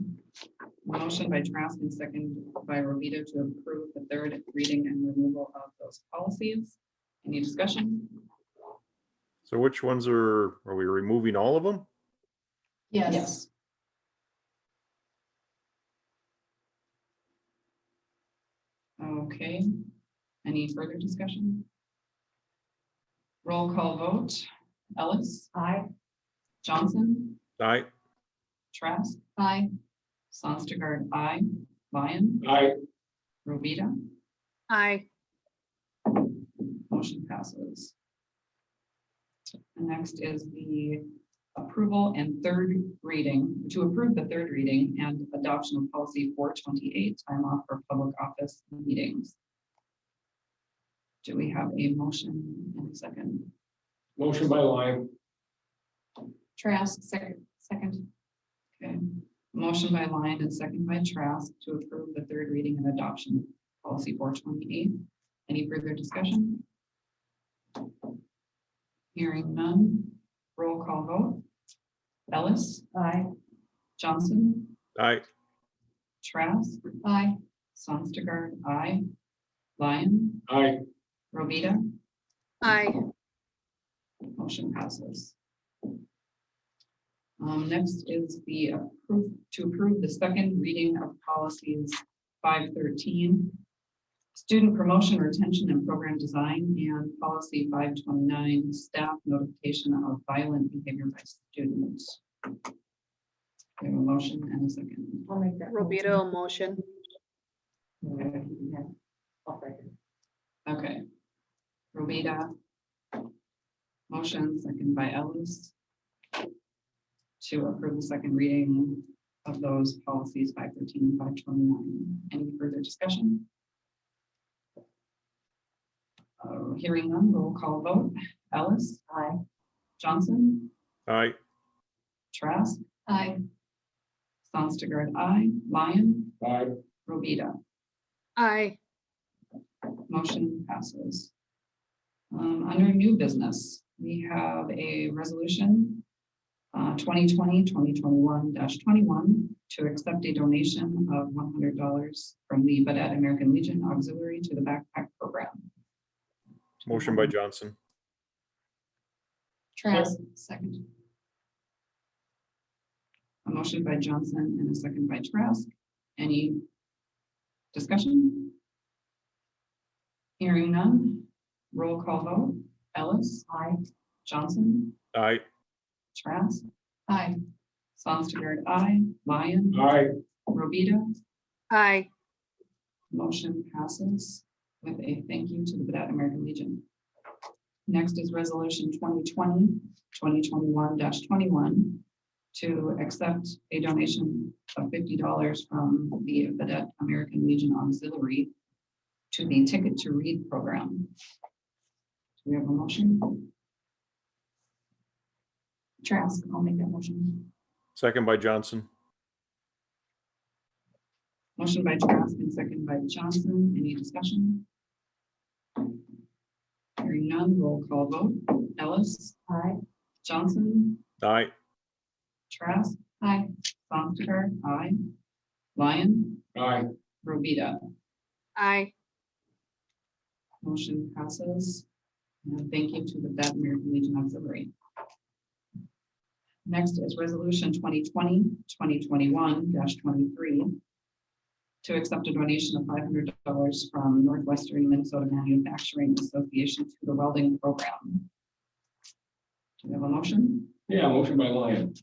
Motion by Trask and second by Rovita to approve the third reading and removal of those policies. Any discussion? So which ones are we removing all of them? Yes. Okay. Any further discussion? Roll call vote. Ellis? Aye. Johnson? Aye. Trask? Aye. Sonstergaard, aye. Lyon? Aye. Rovita? Aye. Motion passes. And next is the approval and third reading, to approve the third reading and adoption of policy 428, time off for public office meetings. Do we have a motion in a second? Motion by Lyon. Trask, second. Okay. Motion by Lyon and second by Trask to approve the third reading and adoption of policy 428. Any further discussion? Hearing none. Roll call vote. Ellis? Aye. Johnson? Aye. Trask? Aye. Sonstergaard, aye. Lyon? Aye. Rovita? Aye. Motion passes. Next is the to approve the second reading of policies 513, student promotion, retention, and program design, and policy 529, staff notification of violent behavior by students. We have a motion and a second. I'll make that. Robita motion. Okay. Yeah. I'll second. Okay. Rovita. Motion, second by Ellis. To approve the second reading of those policies 513 and 529. Any further discussion? Hearing none, roll call vote. Ellis? Aye. Johnson, Aye. Trask. Aye. Sonstergaard, aye. Lyon, Aye. Rovita. Aye. Motion passes. Under new business, we have a resolution 2020-2021-21 to accept a donation of $100 from the Baudette American Legion Auxiliary to the backpack program. Motion by Johnson. Trask, second. A motion by Johnson and a second by Trask. Any discussion? Hearing none. Roll call vote. Ellis. Aye. Johnson. Aye. Trask. Aye. Sonstergaard, aye. Lyon. Aye. Rovita. Aye. Motion passes with a thank you to the Baudette American Legion. Next is resolution 2020-2021-21 to accept a donation of $50 from the Baudette American Legion Auxiliary to the Ticket to Read program. Do we have a motion? Trask, I'll make that motion. Second by Johnson. Motion by Trask and second by Johnson. Any discussion? Hearing none, roll call vote. Ellis. Aye. Johnson. Aye. Trask. Aye. Sonstergaard, aye. Lyon. Aye. Rovita. Aye. Motion passes. And thank you to the Baudette American Legion Auxiliary. Next is resolution 2020-2021-23 to accept a donation of $500 from Northwestern Minnesota Manufacturing Association to the welding program. Do we have a motion? Yeah, motion by Lyon.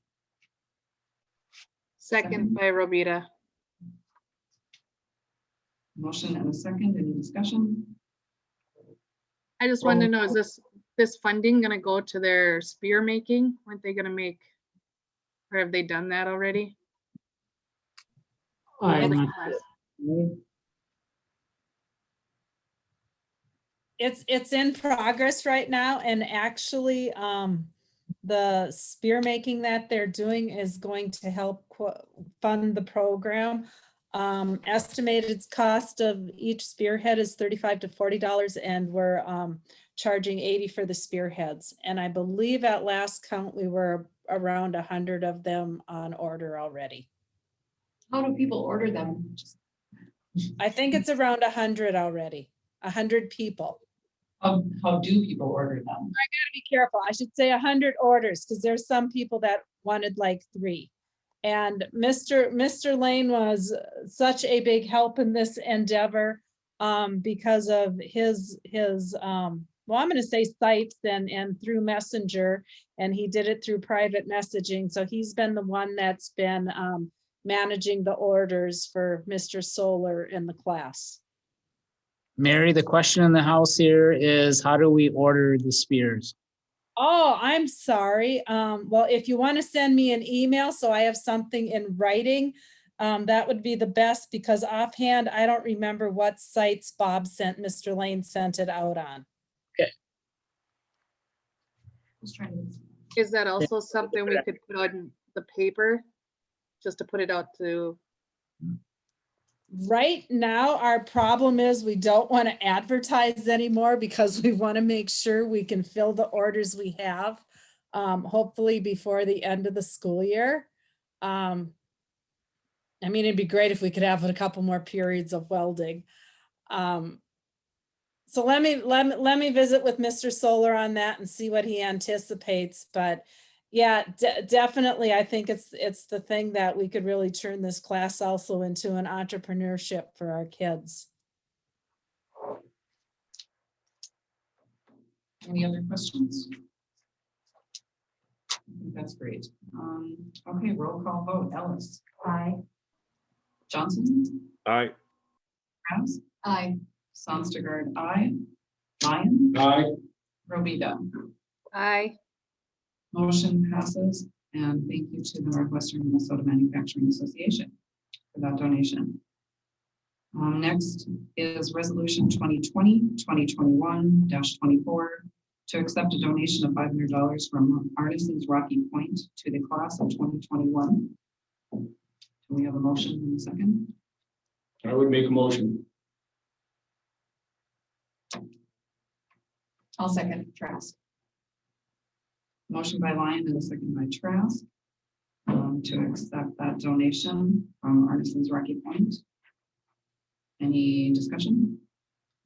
Second by Robita. Motion and a second. Any discussion? I just wanted to know, is this funding gonna go to their spear making? Weren't they gonna make, or have they done that already? It's in progress right now, and actually, the spear making that they're doing is going to help fund the program. Estimated cost of each spearhead is $35 to $40, and we're charging $80 for the spearheads. And I believe at last count, we were around 100 of them on order already. How do people order them? I think it's around 100 already, 100 people. How do people order them? I gotta be careful. I should say 100 orders, because there's some people that wanted like 3. And Mr. Lane was such a big help in this endeavor because of his well, I'm gonna say sites and through Messenger, and he did it through private messaging. So he's been the one that's been managing the orders for Mr. Solar in the class. Mary, the question in the house here is, how do we order the spears? Oh, I'm sorry. Well, if you want to send me an email so I have something in writing, that would be the best, because offhand, I don't remember what sites Bob sent, Mr. Lane sent it out on. Okay. Is that also something we could put on the paper? Just to put it out to. Right now, our problem is we don't want to advertise anymore because we want to make sure we can fill the orders we have, hopefully before the end of the school year. I mean, it'd be great if we could have a couple more periods of welding. So let me visit with Mr. Solar on that and see what he anticipates. But yeah, definitely, I think it's the thing that we could really turn this class also into an entrepreneurship for our kids. Any other questions? I think that's great. Okay, roll call vote. Ellis. Aye. Johnson. Aye. Krause. Aye. Sonstergaard, aye. Lyon. Aye. Rovita. Aye. Motion passes, and thank you to the Northwestern Minnesota Manufacturing Association for that donation. Next is resolution 2020-2021-24 to accept a donation of $500 from Artisan's Rocky Point to the class of 2021. Do we have a motion in a second? I would make a motion. I'll second Trask. Motion by Lyon and a second by Trask to accept that donation from Artisan's Rocky Point. Any discussion?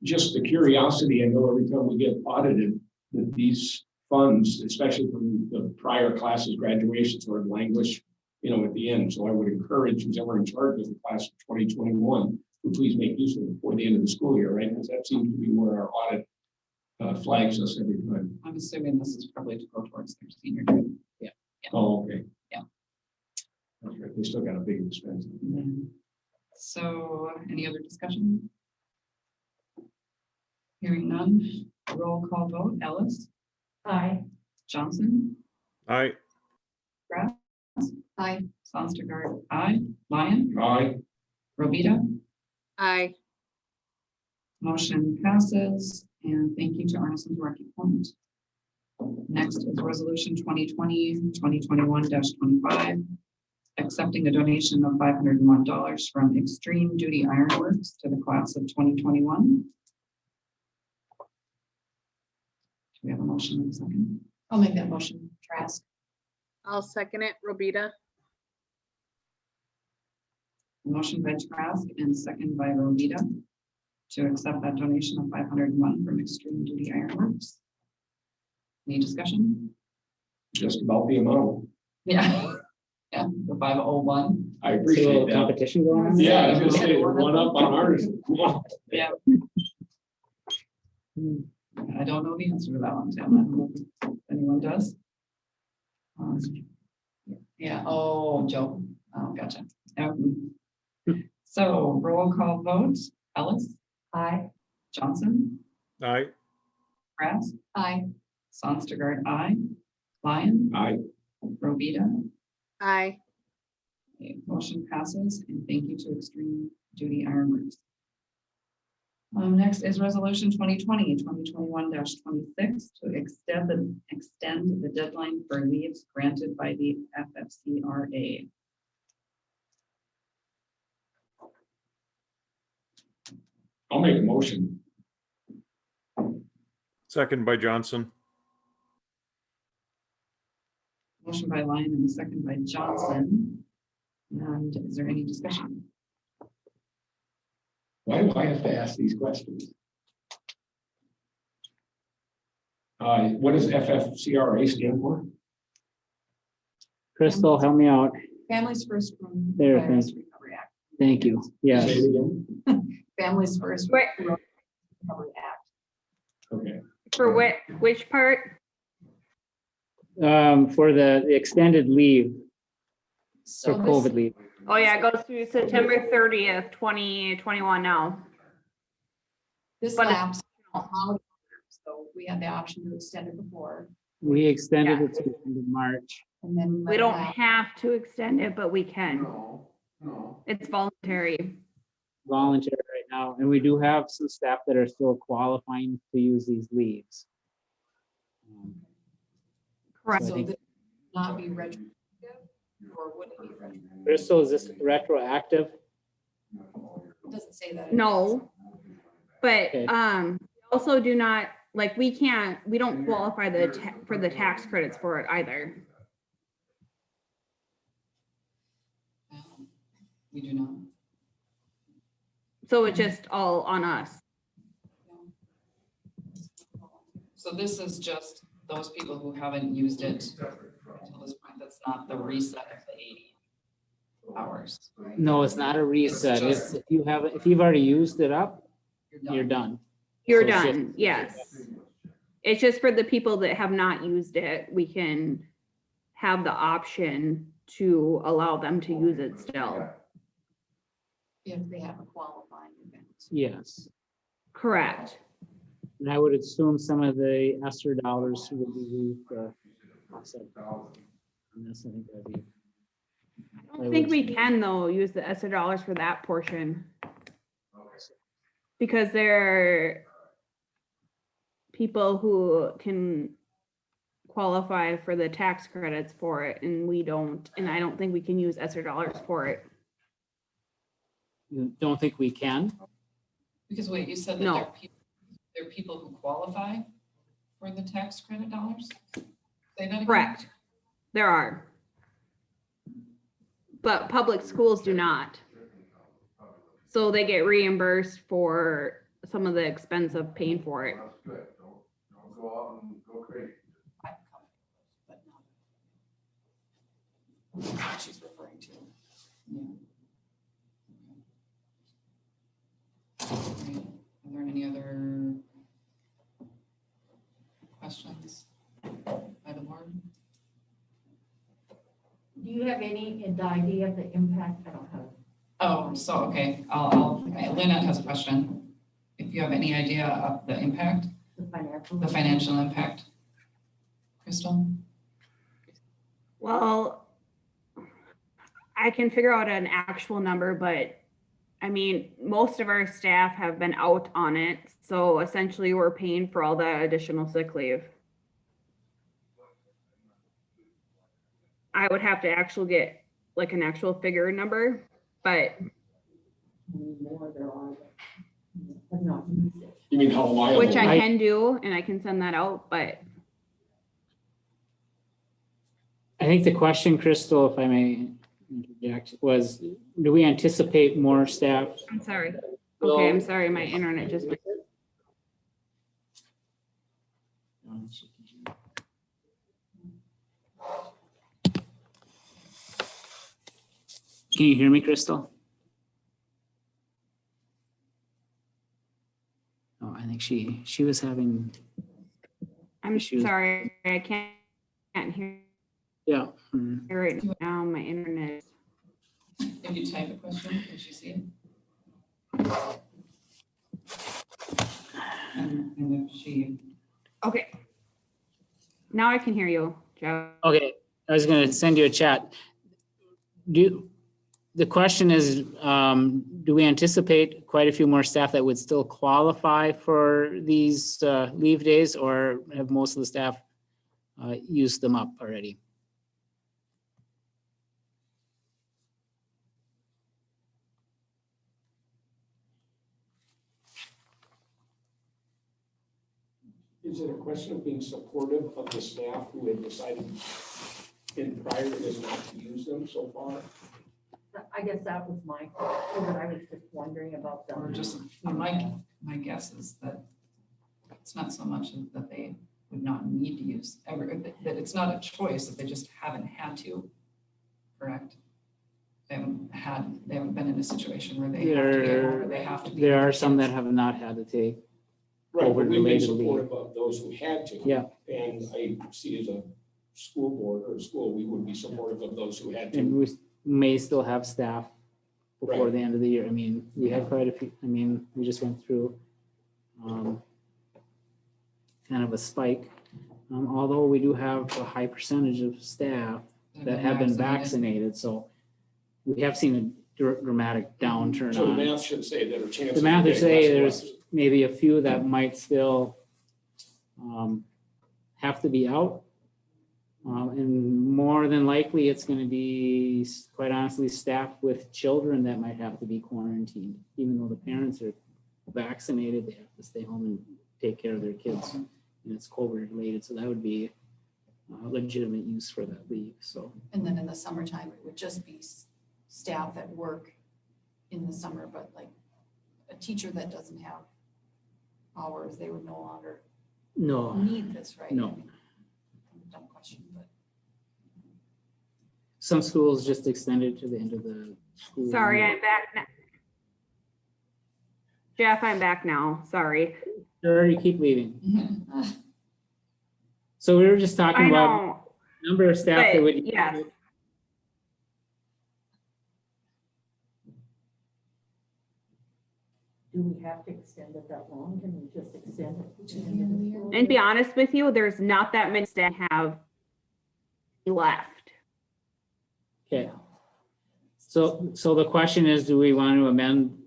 Just the curiosity, I know every time we get audited, that these funds, especially from the prior classes, graduation sort of languish, at the end. So I would encourage who's ever in charge of the class of 2021 to please make use of it before the end of the school year, right? Because that seems to be where our audit flags us every time. I'm assuming this is probably to go towards their senior year. Yeah. Oh, okay. Yeah. That's right. They still got a big expense. So any other discussion? Hearing none, roll call vote. Ellis? Aye. Johnson? Aye. Grass? Aye. Sonstergaard? Aye. Lyon? Aye. Robita? Aye. Motion passes, and thank you to Artisan's Rocky Point. Next is resolution 2020-2021-25, accepting a donation of $501 from Extreme Duty Ironworks to the class of 2021. Do we have a motion in a second? I'll make that motion. Trask. I'll second it. Robita. Motion by Trask and second by Robita to accept that donation of 501 from Extreme Duty Ironworks. Any discussion? Just about the amount. Yeah. Yeah, the 501. I See a appreciate little that. competition going on? Yeah, I was gonna say, one up on Artisan. Yeah. I don't know the answer to that one, Tim. I don't know if anyone does. Yeah, oh, Joe. Oh, gotcha. So roll call vote. Ellis? Aye. Johnson? Aye. Grass? Aye. Sonstergaard, aye. Lyon? Aye. Robita? Aye. Okay, motion passes, and thank you to Extreme Duty Ironworks. Next is resolution 2020-2021-26 to extend the deadline for leaves granted by the FFCRA. I'll make a motion. Second by Johnson. Motion by Lyon and a second by Johnson. And is there any discussion? Why do I have to ask these questions? What does FFCRA stand for? Crystal, help me out. Families First from There, Virus thank you. Recovery Act. Thank you. Say Yes. it again. Families First Wait. Recovery Act. Okay. For which part? For the extended leave, So for this- COVID leave. Oh yeah, it goes through September 30th, 2021 now. This But it- lapse, so we had the option to extend it before, We extended it to the end of March. and then. We don't have to extend it, but we can. It's voluntary. Voluntary right now, and we do have some staff that are still qualifying to use these leaves. Correct. I So think- this would not be retroactive, or would it be retroactive? Crystal, is this retroactive? It doesn't say that. No. But Okay. we also do not, like, we don't qualify for the tax credits for it either. We do not. So it's just all on us. So this is just those people who haven't used it until this point. That's not the reset of the 80 hours. No, it's not a reset. just- It's if you've already used it up, you're done. You're So it's just- done, yes. It's just for the people that have not used it, we can have the option to allow them to use it still. If they have a qualifying event. Yes. Correct. And I would assume some of the ESSER dollars would be used for offset. And this, I think that'd be. I don't think we can though, use the ESSER dollars for that portion. Because people who can qualify for the tax credits for it, and we don't, and I don't think we can use ESSER dollars for it. You don't think we can? Because wait, you said that No. there are people who qualify for the tax credit dollars? Say that again? Correct. There are. But public schools do not. So they get reimbursed for some of the expense of paying for it. That's what she's referring to. Yeah. Okay. Are there any other questions by the board? Do you have any idea of the impact? I don't have. Oh, so, okay, okay, Lynette has a question. If you have any idea of the impact, the financial impact. Crystal? Well, I can figure out an actual number, but I mean, most of our staff have been out on it. So essentially we're paying for all the additional sick leave. I would have to actually get like an actual figure number, but You mean how liable? which I can do, and I can send that out, but I think the question, Crystal, if I may interject, was, do we anticipate more staff? I'm sorry. Okay, I'm sorry, my internet just. Can you hear me, Crystal? Oh, I think she was having, I'm issues. sorry, I can't hear yeah. right now, my internet. If you type a question, can she see it? And if she, Okay. Now I can hear you, Joe. Okay, I was gonna send you a chat. The question is, do we anticipate quite a few more staff that would still qualify for these leave days, or have most of the staff used them up already? Is it a question of being supportive of the staff who had decided in prior years not to use them so far? I guess that was my question, but I was just wondering about or them. just, my guess is that it's not so much that they would not need to use ever, that it's not a choice, that they just haven't had to, correct? They haven't been in a situation where they have to be. There are some that have not had to take. Right, but we've been COVID-related leave. supportive of those who had to. Yeah. And I see as a school board or a school, we would be supportive of those who had And to. we may still have staff before Right. the end of the year. I mean, we have quite a few, I mean, we just went through kind of a spike. Although we do have a high percentage of staff that have been vaccinated, so we have seen a dramatic downturn So the on. math should say that our chances. The math of would getting say less there's collapse. maybe a few that might still have to be out. And more than likely, it's going to be, quite honestly, staff with children that might have to be quarantined. Even though the parents are vaccinated, they have to stay home and take care of their kids. And it's COVID related, so that would be legitimate use for that leave, so. And then in the summertime, it would just be staff that work in the summer, but like a teacher that doesn't have hours, they would no longer No, need this, right? No. I mean, dumb question, but. some schools just extended to the end of the school. Sorry, year. I'm back now. Jeff, I'm back now. Sorry. Sure, you keep leaving. So we were just talking I about know. number of staff that But, would. yes. Do we have to extend it that long? Can we just extend it to the end of the school And be year? honest with you, there's not that many staff have left. Okay. So the question is, do we want to amend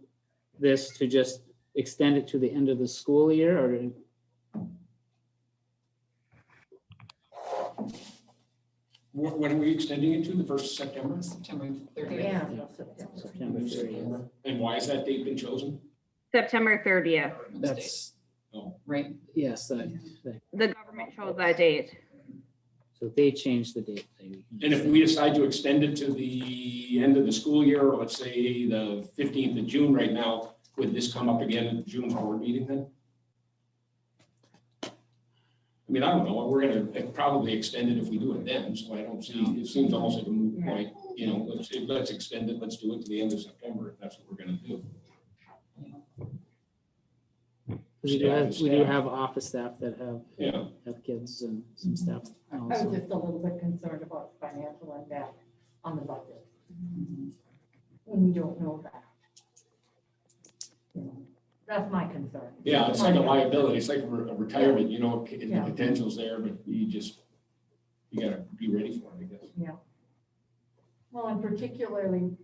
this to just extend it to the end of the school year, or When are we extending it to, the 1st of September? September 30th. Yeah. September 30th. And why has that date been chosen? September 30th. That's, Right. yes, The government chose that date. so they changed the date. And if we decide to extend it to the end of the school year, or let's say the 15th of June right now, would this come up again at June's board meeting then? I mean, I don't know, we're gonna probably extend it if we do it then, so I don't see, it seems almost like a moot point, you know, let's extend it, let's do it to the end of September, if that's what we're gonna do. We do have office staff that Yeah. have kids and some staff. I was also. just a little bit concerned about financial impact on the budget. When we don't know that. You know, that's my concern. Yeah, it's like a liability, it's like a retirement, you know, the Yeah. potential's there, but you gotta be ready for it, I guess. Yeah. Well, and particularly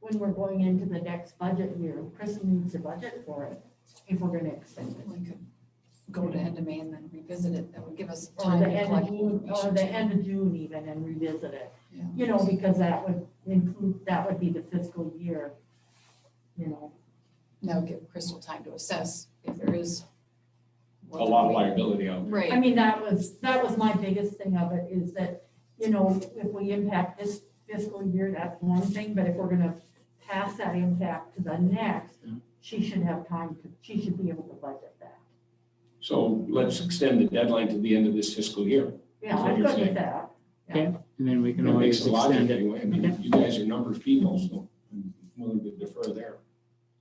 when we're going into the next budget year, Chris needs a budget for it if we're gonna extend it. We could go to end of May and then revisit it. That would give us Or time the to end of collect June, or information. the end of June even and revisit it. Yeah. You know, because that would include, that would be the fiscal year, you know. That would give Crystal time to assess if there is. A lot of liability out there. I Right. mean, that was my biggest thing of it, is that, you know, if we impact this fiscal year, that's one thing, but if we're gonna pass that impact to the next, she should have time she should be able to budget that. So let's extend the deadline to the end of this fiscal year. Yeah, That's what I'm you're good saying. with that. Okay, and then we can That makes always a lot extend it. anyway, I mean, you guys are numbers people, so I'm willing to defer there.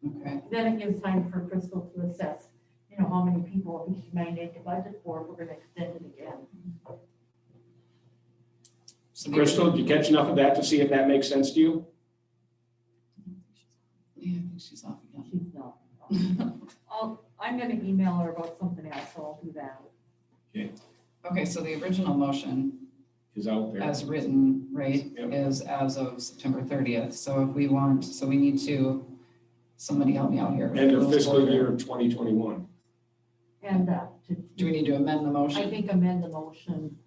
Okay. Then it gives time for Crystal to assess, you know, how many people she may need to budget for if we're gonna extend it again. So the- Crystal, did you catch enough of that to see if that makes sense to you? Yeah, I think she's off again. She's not. I'm gonna email her about something else, so I'll do that. Okay, so the original motion Is out there. as written, right, Yep. is as of September 30th. So if we want, so we need to, somebody help me out here. End of fiscal year 2021. And Do we need to amend the I motion? think amend the motion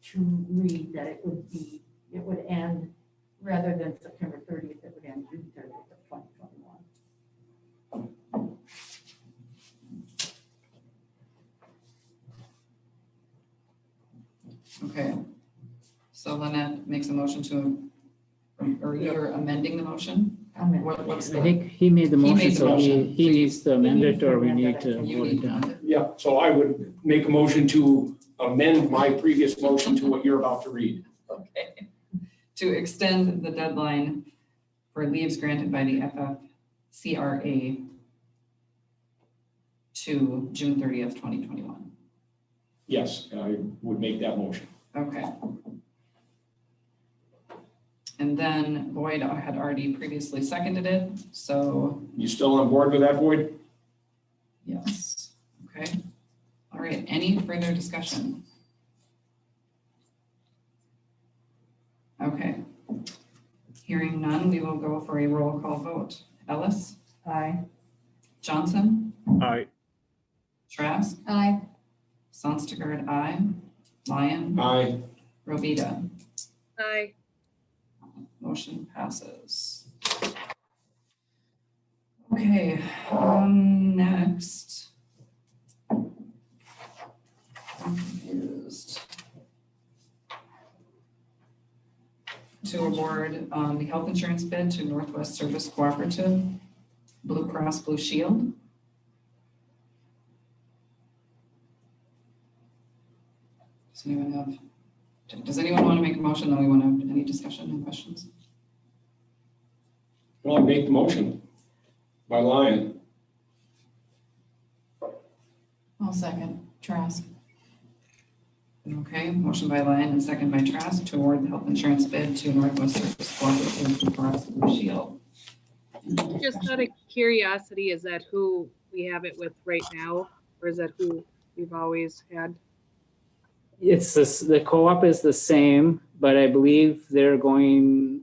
to read that it would end, rather than September 30th, it would end June 30th of 2021. Okay. So Lynette makes a motion to, or you're amending the motion? Amend. What's I the? think he made the He motion, made the so motion. he needs to amend needs it, to or we amend need it, to I think. You vote it need to down. amend it. Yeah, so I would make a motion to amend my previous motion to what you're about to read. Okay. To extend the deadline for leaves granted by the FFCRA to June 30th, 2021. Yes, I would make that motion. Okay. And then Boyd had already previously seconded it, so You still on board with that, Boyd? yes. Okay. All right, any further discussion? Okay. Hearing none, we will go for a roll call vote. Ellis? Aye. Johnson? Aye. Trask? Aye. Sonstergaard, aye. Lyon? Aye. Rovita? Aye. Motion passes. Okay, next. I'm confused. To award the health insurance bid to Northwest Service Cooperative, Blue Cross Blue Shield. Does anyone want to make a motion? Then we want to have any discussion and questions? Well, I make the motion by Lyon. I'll second. Trask. Okay, motion by Lyon and second by Trask to award the health insurance bid to Northwest Service Cooperative Blue Cross Blue Shield. Just out of curiosity, is that who we have it with right now? Or is that who we've always had? It's this, the co-op is the same, but I believe they're going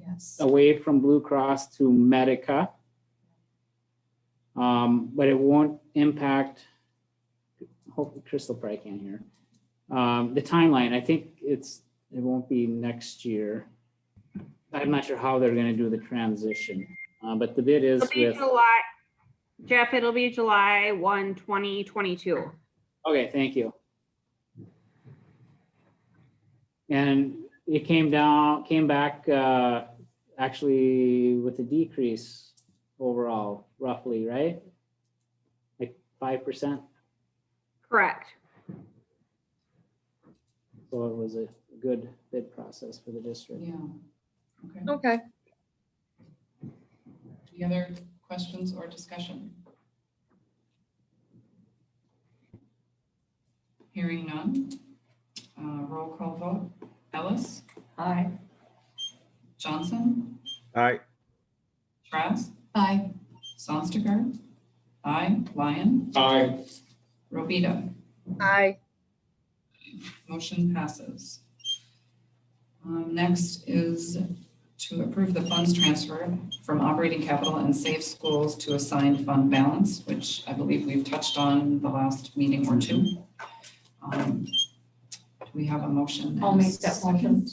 Yes. away from Blue Cross to Medica. But it won't impact, hopefully Crystal probably can't hear. The timeline, I think it won't be next year. I'm not sure how they're gonna do the transition, but the bid is It'll be with, July, Jeff, it'll be July 1, 2022. okay, thank you. And it came back actually with a decrease overall, roughly, right? Like 5%. Correct. So it was a good bid process for the district. Yeah. Okay. Okay. Any other questions or discussion? Hearing none. Roll call vote. Ellis, Aye. Johnson, Aye. Trask, Aye. Sonstigaard, aye. Lyon, Aye. Robita. Aye. Motion passes. Next is to approve the funds transfer from operating capital and safe schools to assigned fund balance, which I believe we've touched on the last meeting or two. Do we have a motion? I'll make that motion.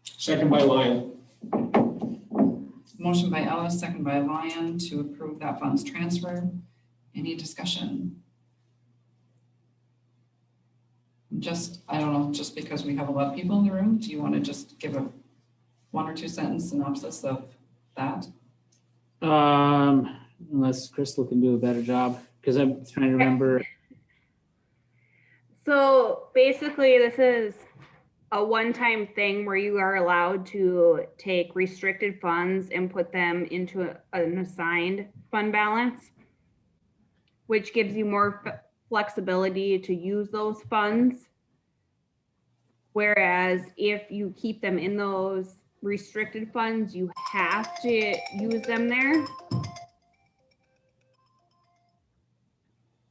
Second by Lyon. Motion by Ellis, second by Lyon to approve that funds transfer. Any discussion? I don't know, just because we have a lot of people in the room, do you want to just give a 1 or 2 sentence synopsis of that? Unless Crystal can do a better job, because I'm trying to remember. So basically, this is a one-time thing where you are allowed to take restricted funds and put them into an assigned fund balance, which gives you more flexibility to use those funds. Whereas if you keep them in those restricted funds, you have to use them there.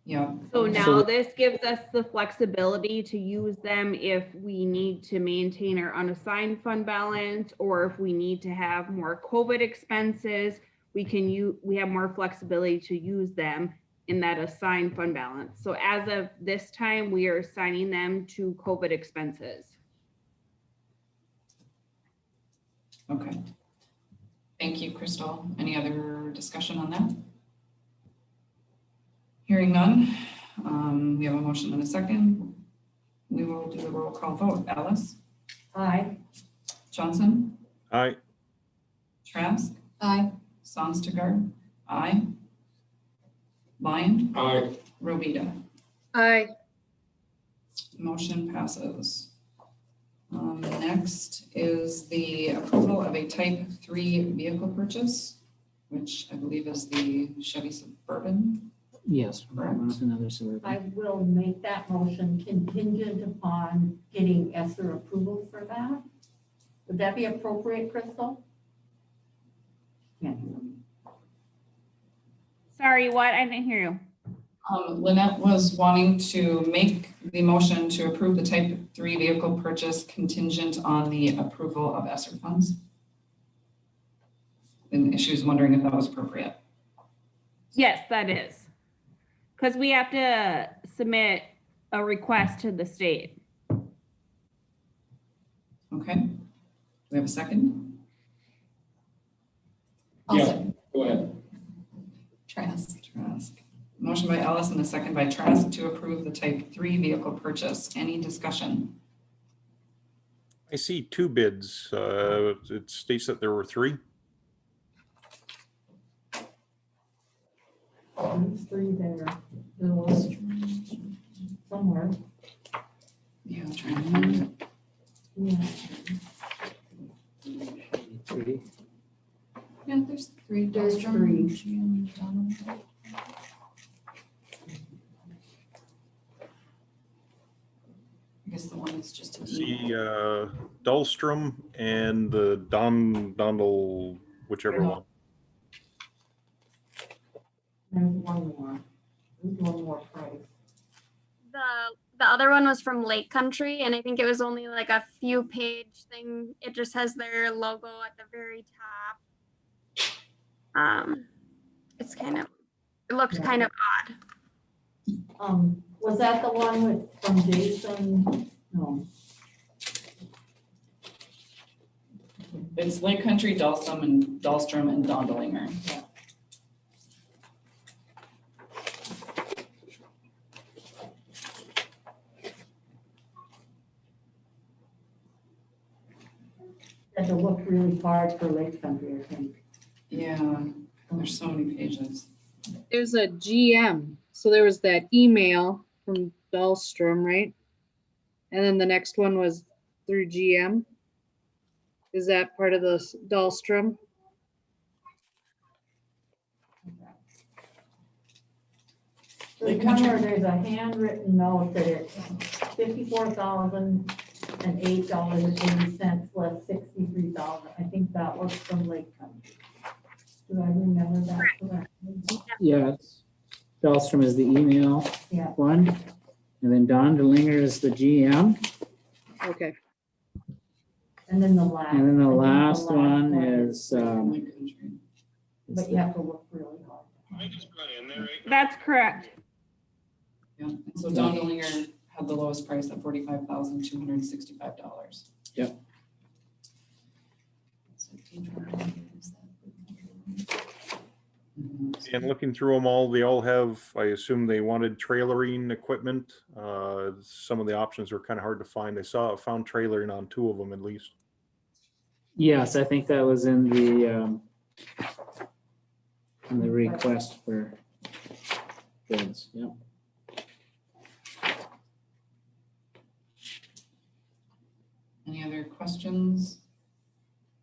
Yeah. So now this gives us the flexibility to use them if we need to maintain our unassigned fund balance, or if we need to have more COVID expenses, we have more flexibility to use them in that assigned fund balance. So as of this time, we are assigning them to COVID expenses. Okay. Thank you, Crystal. Any other discussion on that? Hearing none, we have a motion and a second. We will do the roll call vote. Ellis, Aye. Johnson, Aye. Trask, Aye. Sonstigaard, aye. Lyon, Aye. Robita. Aye. Motion passes. Next is the approval of a type 3 vehicle purchase, which I believe is the Chevy Suburban. Yes, Correct. another Suburban. I will make that motion contingent upon getting ESSER approval for that. Would that be appropriate, Crystal? Can't hear me. Sorry, what? I didn't hear you. Lynette was wanting to make the motion to approve the type 3 vehicle purchase contingent on the approval of ESSER funds. And she was wondering if that was appropriate. Yes, that is. Because we have to submit a request to the state. Okay. Do we have a second? Yeah, go ahead. Trask. Motion by Ellis and a second by Trask to approve the type 3 vehicle purchase. Any discussion? I see 2 bids. It states that there were 3. There's 3 there. There was somewhere. Yeah, I'm trying to find it. Yeah. 3. Yeah, there's 3. There's Dahlstrom, 3. Ritchie, and Donald. I guess the one that's just an See email. Dahlstrom and the Dondel, whichever one. There's one more. There's one more price. The other one was from Lake Country, and I think it was only like a few page thing. It just has their logo at the very top. It's kind of It looked kind of odd. Was that the one from Jason? No. It's Lake Country, Dahlstrom and Dondelinger. Yeah. Had to look really hard for Lake Country, I think. Yeah, there's so many pages. There's a GM. So there was that email from Dahlstrom, right? And then the next one was through GM. Is that part of the Dahlstrom? There's one where there's a handwritten note that it's $54,008.80 less $63,000. I think that was from Lake Country. Do I remember that correctly? Yes. Dahlstrom is the email Yeah. one, and then Dondelinger is the GM, Okay. And then the last. and then the I think last one is, Lake Country. But you have to look really hard. That's correct. Yeah, and so Dondelinger had the lowest price at $45,265. Yep. And looking through them all, they all have, I assume they wanted trailering equipment. Some of the options were kind of hard to find. I found trailering on 2 of them at least. yes, I think that was in the request for bids, yep. Any other questions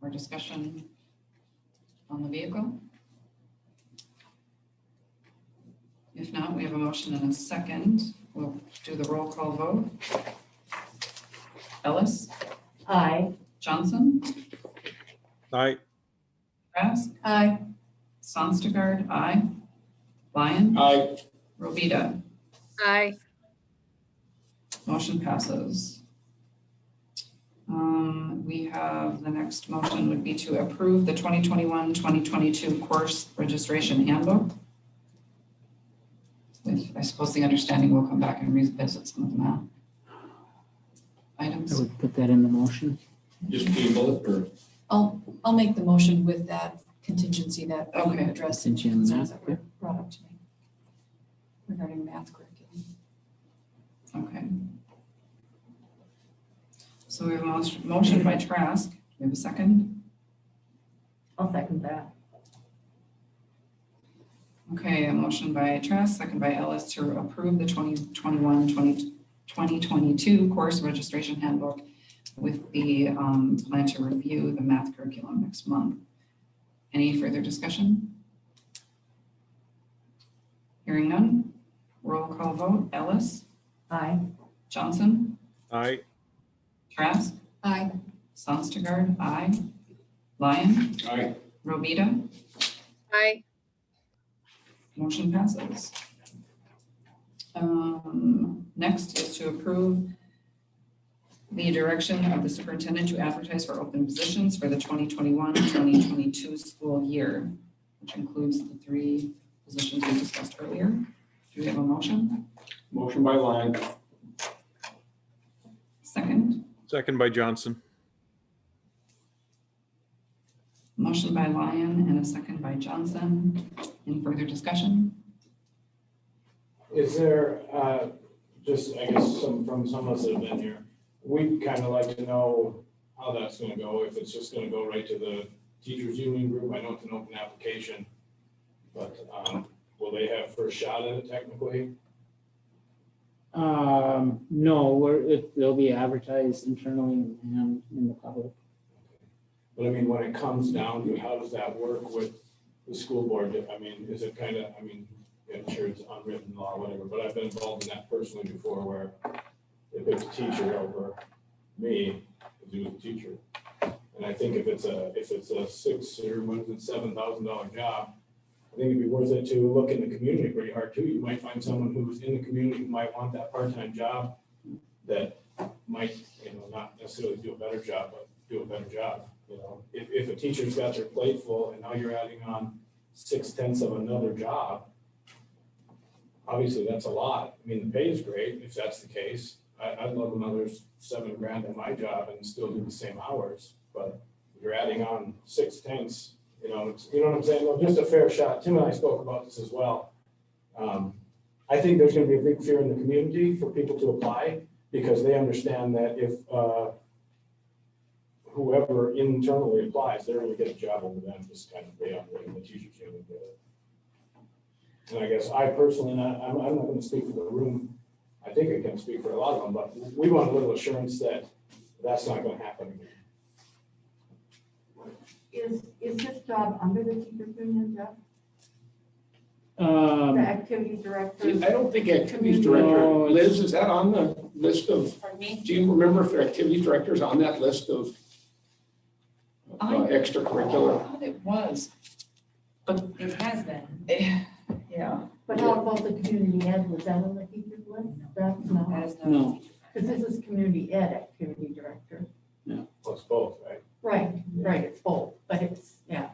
or discussion on the vehicle? If not, we have a motion and a second. We'll do the roll call vote. Ellis, Aye. Johnson, Aye. Trask, Aye. Sonstergaard, aye. Lyon, Aye. Robita, Aye. motion passes. We have, the next motion would be to approve the 2021-2022 course registration handbook. With, I suppose, the understanding we'll come back and revisit some of the math I items. would put that in the motion. Just table it or? I'll make the motion with that contingency that we Okay. addressed. Contingent on concerns that, that were brought up to me regarding math curriculum. Okay. So we have a motion by Trask. We have a second. I'll second that. Okay, a motion by Trask, second by Ellis to approve the 2022 course registration handbook with the plan to review the math curriculum next month. Any further discussion? Hearing none. Roll call vote. Ellis, Aye. Johnson, Aye. Trask, Aye. Sonstergaard, aye. Lyon, Aye. Robita, Aye. motion passes. Next is to approve the direction of the superintendent to advertise for open positions for the 2021-2022 school year, which includes the 3 positions we discussed earlier. Do we have a motion? Motion by Lyon. Second, Second by Johnson. motion by Lyon and a second by Johnson. Any further discussion? Is there, just, I guess, from some of us that have been here, we'd kind of like to know how that's gonna go, if it's just gonna go right to the teachers union group. I know it's an open application, but, will they have first shot at it technically? No, they'll be advertised internally and in the public. But I mean, when it comes down to, how does that work with the school board? I mean, is it kind of, I mean, I'm sure it's unwritten law, whatever, but I've been involved in that personally before, where if it's a teacher over me, because he was a teacher. And I think if it's a $6,000 or $7,000 job, I think it'd be worth it to look in the community pretty hard too. You might find someone who's in the community who might want that part-time job that might, not necessarily do a better job, but do a better job. If a teacher's got their plate full and now you're adding on 6/10 of another job, obviously that's a lot. I mean, the pay is great if that's the case. I'd love another $7,000 at my job and still do the same hours, but you're adding on 6/10, you know what I'm saying? Well, just a fair shot. Tim and I spoke about this as well. I think there's gonna be a big fear in the community for people to apply because they understand that if whoever internally applies, they're gonna get a job over them, just kind of way up there, the teachers union get it. And I guess I personally, and I'm not gonna speak for the room, I think I can speak for a lot of them, but we want a little assurance that that's not gonna happen again. Is this job under the teachers union, Jeff? The activities director? I don't think activities director, Liz, is that on the list of, Pardon me? do you remember if the activities director is on that list of I extracurricular? thought it was, but It has been. yeah. But how about the community ed? Was that on the teachers list? That's not. No. Because this is community ed activity director. Well, it's both, right? Right, it's both, but it's, yeah.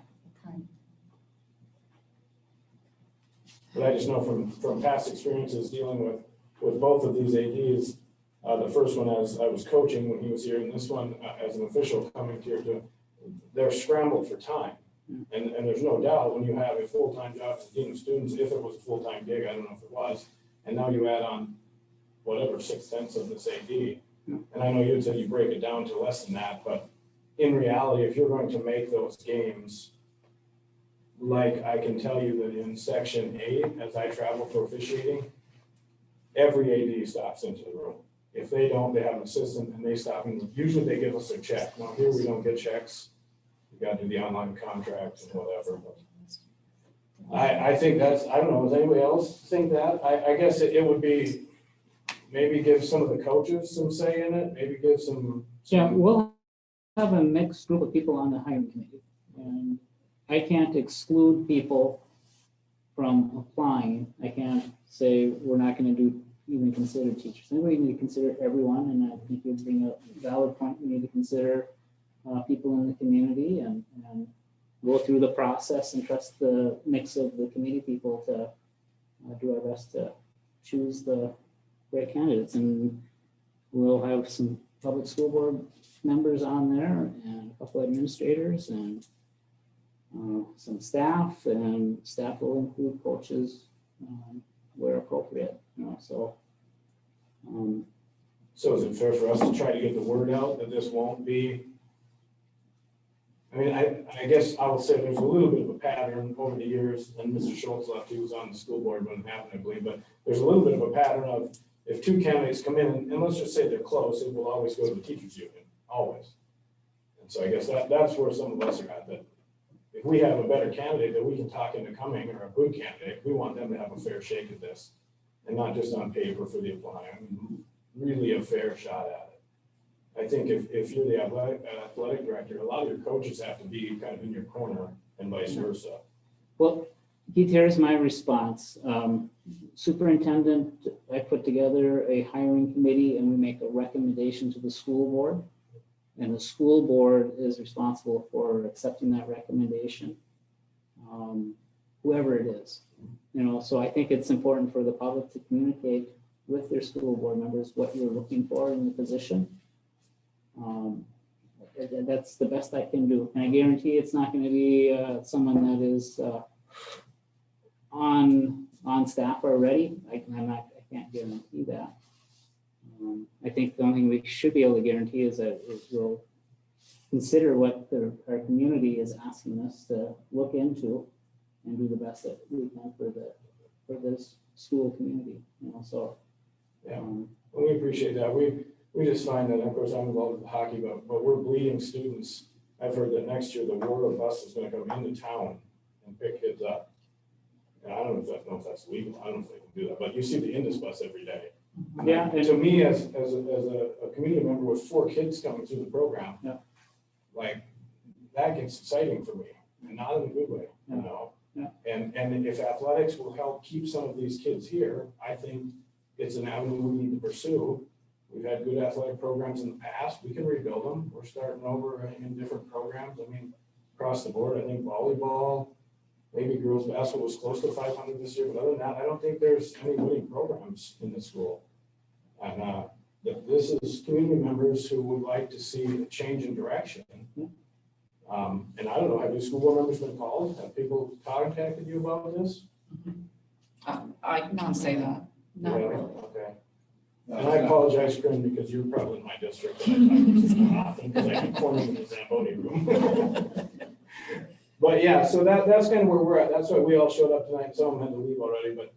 But I just know from past experiences dealing with both of these ADs, the first one as I was coaching when he was here, and this one as an official coming here they're scrambled for time. And there's no doubt when you have a full-time job as dean of students, if it was a full-time gig, I don't know if it was, and now you add on whatever 6/10 of this AD. And I know you said you break it down to less than that, but in reality, if you're going to make those games, like I can tell you that in section 8, as I travel for officiating, every AD stops into the room. If they don't, they have an assistant and they stop, and usually they give us a check. Now here we don't get checks. We got to do the online contract and whatever. But I think that's, I don't know, does anybody else think that? I guess it would be, maybe give some of the coaches some say in it, maybe give some. Yeah, we'll have a mixed group of people on the hiring committee. And I can't exclude people from applying. I can't say we're not going to even consider teachers. I think we need to consider everyone, and I think you bring a valid point. We need to consider people in the community and go through the process and trust the mix of the committee people to do our best to choose the right candidates. And we'll have some public school board members on there and a couple administrators and some staff, and staff will include coaches where appropriate, so. So is it fair for us to try to get the word out that this won't be? I mean, I guess I will say there's a little bit of a pattern over the years, and Mr. Schultz left, he was on the school board when it happened, I believe, but there's a little bit of a pattern of if two candidates come in, and let's just say they're close, it will always go to the teachers union, always. And so I guess that's where some of us are at, that if we have a better candidate that we can talk into coming, or a good candidate, we want them to have a fair shake at this, and not just on paper for the apply. I mean, really a fair shot at it. I think if you're the athletic director, a lot of your coaches have to be kind of in your corner and vice versa. Well, Keith, here's my response. Superintendent, I put together a hiring committee and we make a recommendation to the school board. And the school board is responsible for accepting that recommendation, whoever it is. So I think it's important for the public to communicate with their school board members what you're looking for in the position. That's the best I can do. And I guarantee it's not going to be someone that is on staff already. I can't guarantee that. I think the only thing we should be able to guarantee is that we'll consider what our community is asking us to look into and do the best that we can for this school community. So yeah, we appreciate that. We just find that, of course, I'm involved with hockey, but we're bleeding students. I've heard that next year the Warrior bus is going to come into town and pick kids up. And I don't know if that's legal. I don't know if they can do that, but you see the Indus bus every day. Yeah. And to me, as a community member with 4 kids coming through the program, yeah, like that gets exciting for me, and not in a good way, Yeah. And if athletics will help keep some of these kids here, I think it's an avenue we need to pursue. We've had good athletic programs in the past. We can rebuild them. We're starting over in different programs. I mean, across the board, I think volleyball, maybe girls basketball was close to 500 this year, but other than that, I don't think there's any winning programs in the school. And this is community members who would like to see a change in direction. And I don't know, have your school board members been called? Have people contacted you about this? I can't say that, not Yeah, really. Okay. And I apologize, Corinne, because you're probably in my district. And I talk to you often because I can corner in the Zamboni room. But yeah, so that's kind of where we're at. That's why we all showed up tonight. Some of them had to leave already, but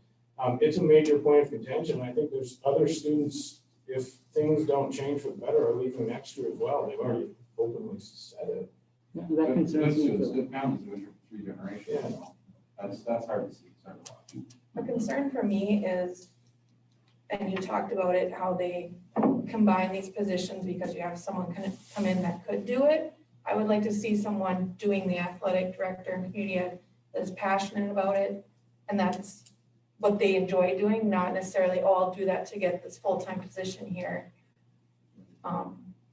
it's a major point of contention. I think there's other students, if things don't change for the better, are leaving next year as well. They've already openly said it. That concerns me. Good families doing it for 3 generations. Yeah. That's hard to see. A concern for me is, and you talked about it, how they combine these positions because you have someone come in that could do it. I would like to see someone doing the athletic director and community ed that's passionate about it. And that's what they enjoy doing, not necessarily, oh, I'll do that to get this full-time position here.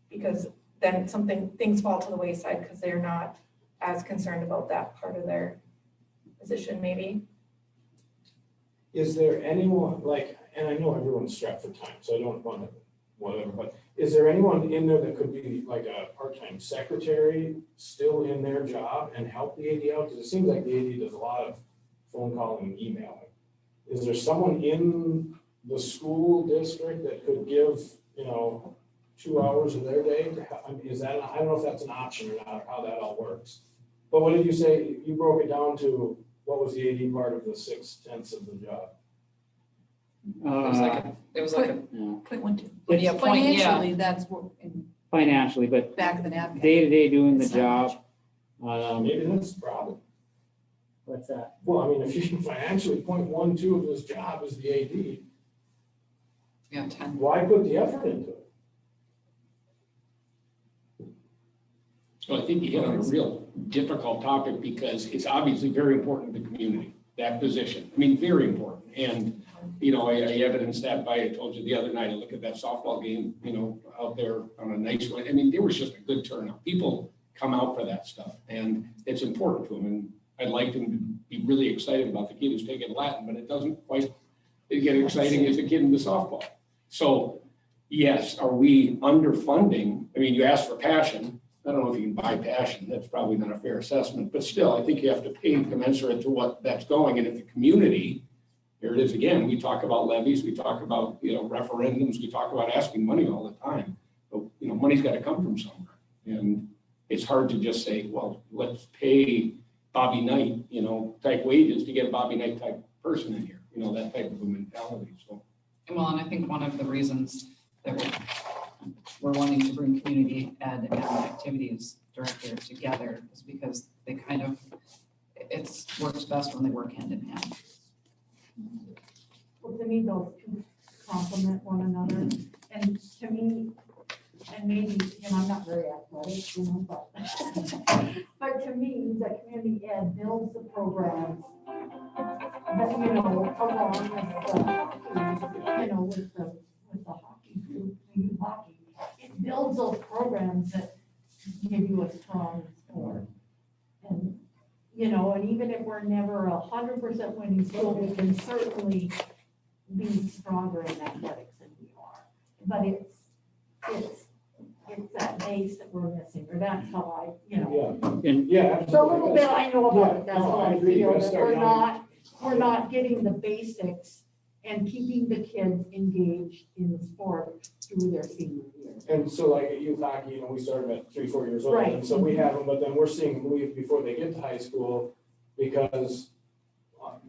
Because then things fall to the wayside because they're not as concerned about that part of their position maybe. Is there anyone, like, and I know everyone's strapped for time, so I don't want to, whatever, but is there anyone in there that could be like a part-time secretary still in their job and help the AD out? Because it seems like the AD does a lot of phone calling and emailing. Is there someone in the school district that could give, 2 hours of their day to help? I mean, is that, I don't know if that's an option or not, or how that all works. But what did you say? You broke it down to what was the AD part of the 6/10 of the job? It was like a Quick one too. It's- Yeah, financially, that's what, in Financially, but back of the napkin. day-to-day doing the It's not job. Maybe that's the problem. What's that? Well, I mean, if you can financially 0.12 of his job is the AD, Yeah, 10. why put the effort into it? So I think you hit on a real difficult topic because it's obviously very important to the community, that position. I mean, very important. And, I evidenced that by, I told you the other night, I looked at that softball game, out there on a nice one. I mean, there was just a good turnout. People come out for that stuff and it's important to them. And I'd like them to be really excited about the kid who's taking Latin, but it doesn't quite get exciting as the kid in the softball. So yes, are we underfunding? I mean, you asked for passion. I don't know if you can buy passion. That's probably not a fair assessment, but still, I think you have to pay commensurate to what that's going. And if the community, here it is again, we talk about levies, we talk about, referendums, we talk about asking money all the time. But, money's got to come from somewhere. And it's hard to just say, well, let's pay Bobby Knight, type wages to get a Bobby Knight type person in here, that type of a mentality. So. Well, and I think one of the reasons that we're wanting to bring community ed and activities director together is because they it works best when they work hand in hand. Well, to me, those two complement one another, and to me, and maybe, I'm not very athletic, but but to me, the community ed builds the programs that, along with the hockey group, we do hockey, it builds those programs that give you a strong sport. And, and even if we're never 100% winning school, we can certainly be stronger in athletics than we are. But it's that base that we're missing, or that's how I, Yeah. the little bit I know about it, that's No, how I I agree. feel, Let's that start we're not getting the basics and keeping the kids engaged in the sport through their senior year. And so like at youth hockey, we started at 3-4 years old. Right. And so we have them, but then we're seeing them leave before they get to high school because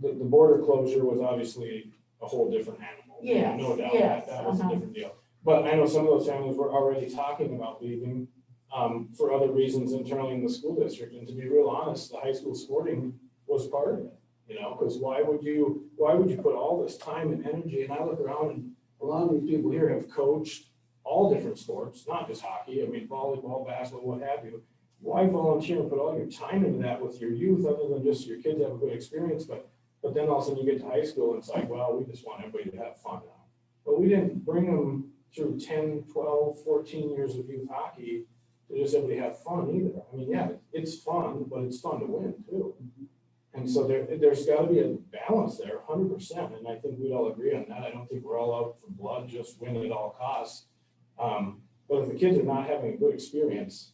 the border closure was obviously a whole different animal. Yes, No doubt, yes, that was a different deal. But I know some of those families were already talking about leaving for other reasons internally in the school district. And to be real honest, the high school sporting was part of it, because why would you put all this time and energy? And I look around and a lot of these people here have coached all different sports, not just hockey. I mean, volleyball, basketball, what have you. Why volunteer and put all your time into that with your youth other than just your kids have a good experience? But then all of a sudden you get to high school and it's like, well, we just want everybody to have fun now. But we didn't bring them through 10, 12, 14 years of youth hockey to just everybody have fun either. I mean, yeah, it's fun, but it's fun to win too. And so there's gotta be a balance there, 100%, and I think we'd all agree on that. I don't think we're all out for blood, just win at all costs. But if the kids are not having a good experience,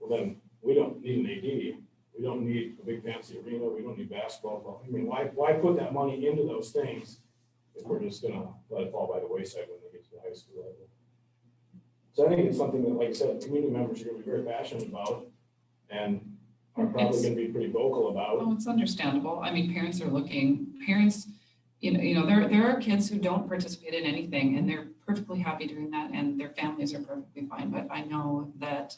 well, then we don't need an AD. We don't need a big fancy arena. We don't need basketball. I mean, why put that money into those things if we're just gonna let it fall by the wayside when they get to the high school level? So I think it's something that, like I said, community members are gonna be very passionate about and are probably gonna be pretty vocal about. Oh, it's understandable. I mean, parents, there are kids who don't participate in anything and they're perfectly happy doing that and their families are perfectly fine. But I know that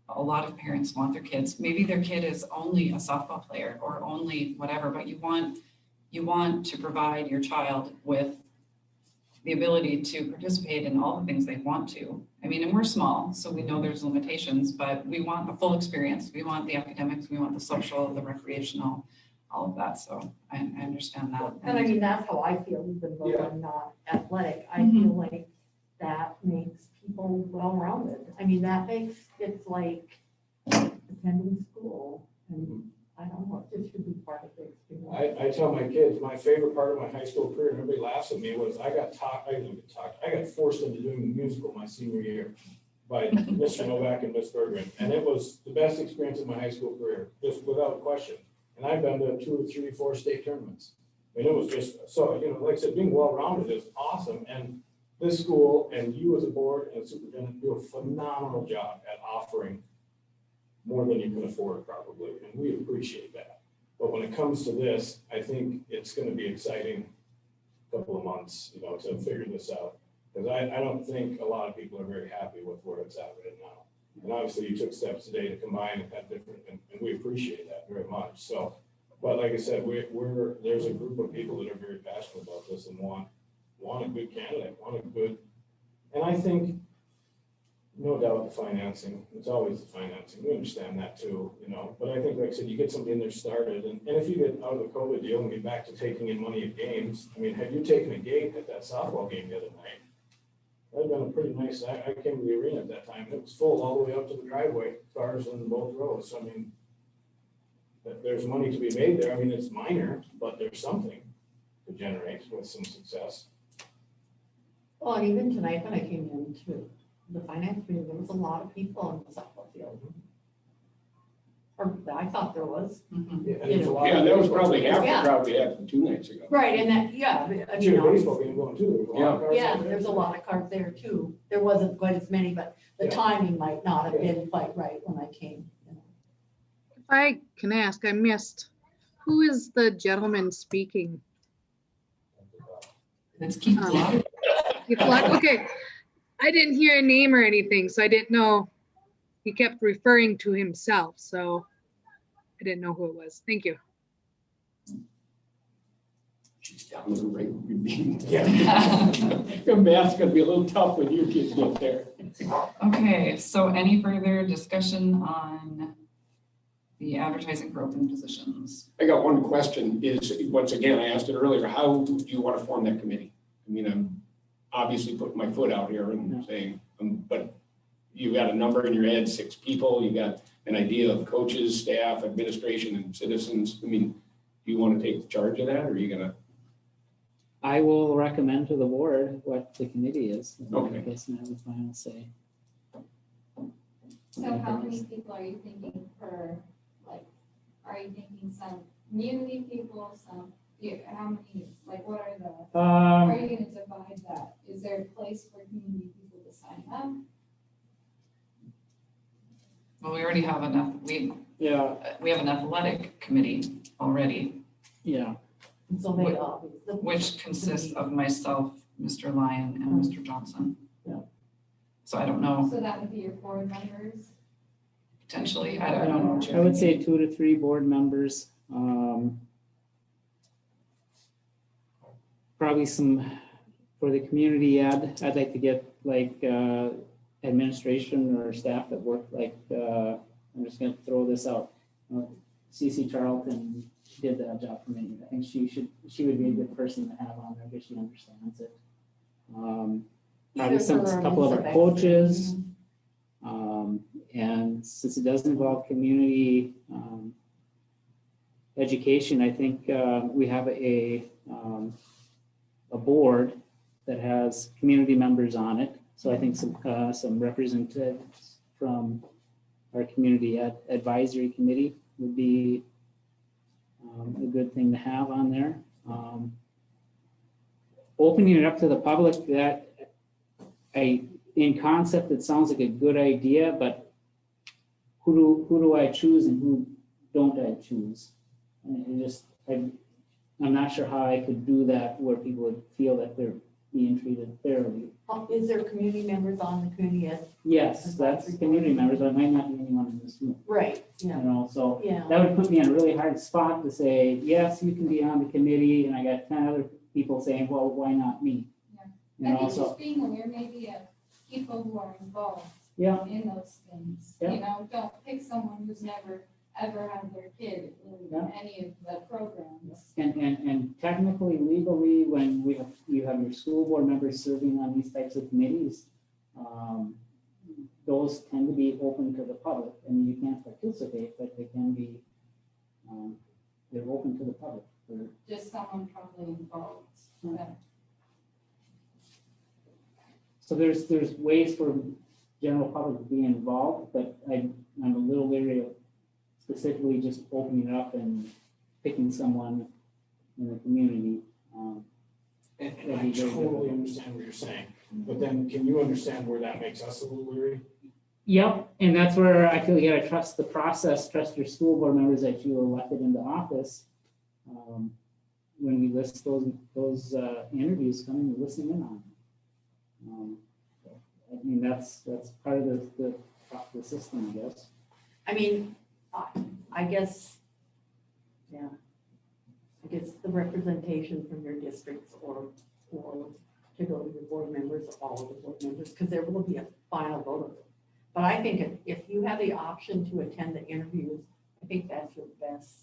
a lot of parents want their kids, maybe their kid is only a softball player or only whatever, but you want to provide your child with the ability to participate in all the things they want to. I mean, and we're small, so we know there's limitations, but we want the full experience. We want the academics, we want the social, the recreational, all of that. So I understand that. And I mean, that's how I feel, even though I'm not athletic. I Mhm. feel like that makes people well-rounded. I mean, that makes, it's like attending school, and I don't know, it just should be part of the experience. I tell my kids, my favorite part of my high school career, and everybody laughs at me, was I got forced into doing the musical my senior year by Mr. Novak and Miss Bergman. And it was the best experience of my high school career, just without question. And I've been to 2 or 3, 4 state tournaments. I mean, it was just, so, like I said, being well-rounded is awesome. And this school and you as a board and superintendent do a phenomenal job at offering more than you can afford probably, and we appreciate that. But when it comes to this, I think it's gonna be exciting couple of months, to figure this out. Because I don't think a lot of people are very happy with where it's at right now. And obviously you took steps today to combine and have different, and we appreciate that very much. So, but like I said, there's a group of people that are very passionate about this and want a good candidate, and I think, no doubt the financing, it's always the financing, we understand that too, but I think, like I said, you get somebody in there started, and if you get out of the COVID deal and get back to taking in money at games, I mean, have you taken a gate at that softball game the other night? That'd been a pretty nice, I came to the arena at that time, it was full all the way up to the driveway, cars in both rows, so I mean, there's money to be made there, I mean, it's minor, but there's something to generate with some success. Well, and even tonight when I came into the finance meeting, there was a lot of people on the softball field. Or I thought there was. Yeah, that was probably half the crowd we had from 2 nights ago. Right, and that, I mean, Baseball game going too. there's a lot of cars there too. There wasn't quite as many, but the timing might not have been quite right when I came. If I can ask, I missed, who is the gentleman speaking? It's Keith Block. Keith Block, okay. I didn't hear a name or anything, so I didn't know. He kept referring to himself, so I didn't know who it was. Thank you. She's down the right. Your math's gonna be a little tough when your kids get there. Okay, so any further discussion on the advertising for open positions? I got one question is, once again, I asked it earlier, how do you want to form that committee? I mean, I'm obviously putting my foot out here and saying, but you got a number in your head, 6 people, you got an idea of coaches, staff, administration, and citizens. I mean, do you want to take the charge of that, or are you gonna? I will recommend to the board what the committee is. Okay. I guess I have the final say. So how many people are you thinking per, like, are you thinking some community people, some, how many, like, what are the, are you gonna divide that? Is there a place for community people to sign up? Well, we already have we have an athletic committee already. Yeah. So they which consists of myself, Mr. Lyon, and Mr. Johnson. Yeah. So I don't know, So that would be your board members? potentially, I don't know. what you're I would say thinking. 2 to 3 board members. Probably some, for the community ad, I'd like to get like administration or staff that work like, I'm just gonna throw this out. CC Charlton did that job for me. I think she would be a good person to have on there because she understands it. Probably a couple of our coaches. And since it does involve community, education, I think we have a board that has community members on it. So I think some representatives from our community advisory committee would be a good thing to have on there. Opening it up to the public, that in concept, it sounds like a good idea, but who do I choose and who don't I choose? I'm not sure how I could do that where people would feel that they're being treated fairly. Is there community members on the community ed? Yes, that's community members, but it might not be anyone in this room. Right, You yeah, know, so yeah. that would put me in a really hard spot to say, yes, you can be on the committee, and I got 10 other people saying, well, why not me? You I know, think so, just being aware maybe of people who are involved yeah, in those things. Yeah. You know, don't pick someone who's never, ever had their kid in Yeah. any of the programs. and technically, legally, when you have your school board members serving on these types of committees, those tend to be open to the public. I mean, you can't participate, but they can be, they're open to the public. Just someone probably involved. Yeah. So there's ways for general public to be involved, but I'm a little leery of specifically just opening it up and picking someone in the community. And I totally understand what you're saying, but then can you understand where that makes us a little weary? Yep, and that's where I feel you gotta trust the process, trust your school board members that you elected into office. When we list those interviews, coming and listening in on them. I mean, that's part of the system, I guess. I mean, I guess, yeah. I guess the representation from your districts or to go to your board members, all of the board members, because there will be a final vote of it. But I think if you have the option to attend the interviews, I think that's your best.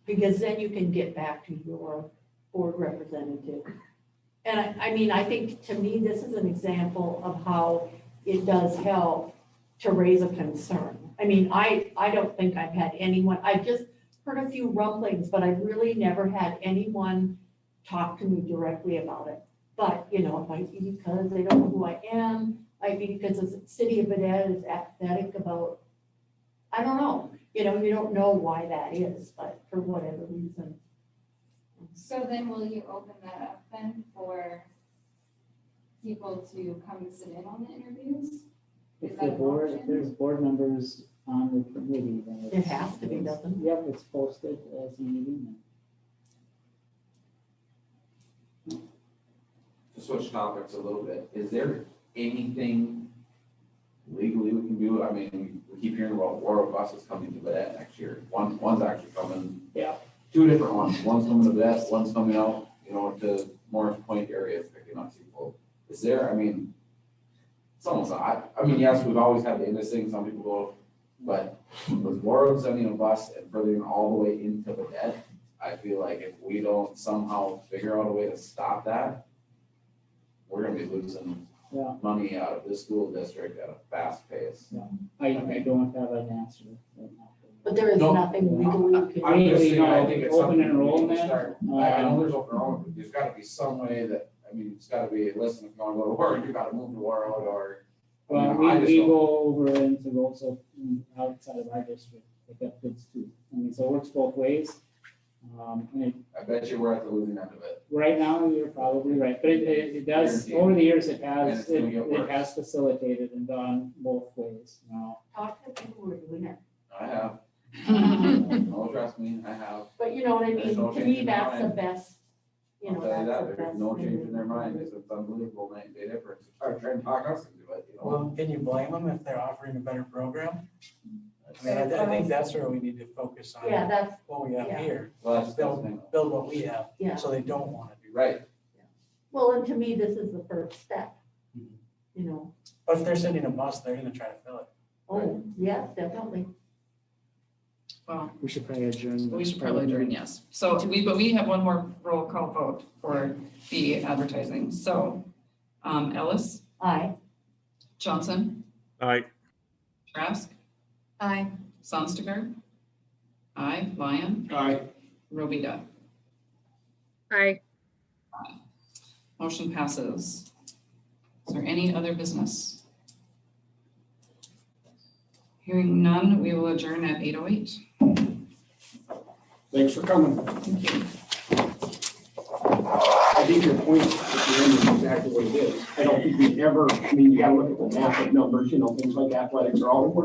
Because then you can get back to your board representative. And I mean, I think to me, this is an example of how it does help to raise a concern. I mean, I don't think I've had anyone, I've just heard a few rumblings, but I've really never had anyone talk to me directly about it. But, you know, it might be because they don't know who I am, might be because the city of Badette is apathetic about, I don't know. You know, you don't know why that is, but for whatever reason. So then will you open that up then for people to come and sit in on the interviews? If there's board members on the committee, then It has to be, doesn't it? Yep, it's posted as a meeting. To switch topics a little bit, is there anything legally we can do? I mean, we keep hearing about War buses coming to Badette next year. One's actually coming. Yeah. Two different ones. One's coming to Badette, one's coming out, you know, to Morris Point areas picking up people. Is there, I mean, it's almost, I mean, yes, we've always had the industry, some people go, but with Warroad sending a bus and furthering all the way into Badette, I feel like if we don't somehow figure out a way to stop that, we're gonna be losing money out of this school district at a fast pace. Yeah. I don't have an answer right now. But there is nothing legally you can I'm just Legally, saying, I no, think it's open something we need to enrollment, start. I know there's open enrollment, but there's gotta be some way that, I mean, it's gotta be, listen, if you wanna go to work, you gotta move to Warroad or. I Well, mean, I just we don't- go over into also outside of our district, pick up kids too. I mean, so it works both ways. And I bet you we're at the losing end of it. right now, you're probably right, but it does, Guaranteed. over the years, it And has, it's gonna get it worse. has facilitated and gone both ways, you know. talk to people who are doing it. I have. No, trust me, I have. But you know what I There's mean? no To change me, in that's the mind. best, you I'll know, tell you that's that, the there's best. no thing change to in their do. mind, it's unbelievable night and day difference. Or try and talk us into it, you know. Well, can you blame them if they're offering a better program? I mean, I think that's where we need to focus on. Yeah, that's, What we have yeah. here, Well, that's the thing. build what we have, yeah. so they don't want to do. Right. Well, and to me, this is the first step, Mhm. you know. But if they're sending a bus, they're gonna try to fill it. Oh, yes, definitely. Well, We should probably adjourn. we should probably adjourn, yes. So we have one more roll call vote for the advertising. So, Ellis, Aye. Johnson, Aye. Trask, Aye. Sonstigar? Aye. Lyon? Aye. Robita? Aye. Motion passes. Is there any other business? Hearing none, we will adjourn at 8:08. Thanks for coming. Thank you. I think your point at the end is exactly what it is. I don't think we ever, I mean, you gotta look at the math of numbers, things like athletics are all important.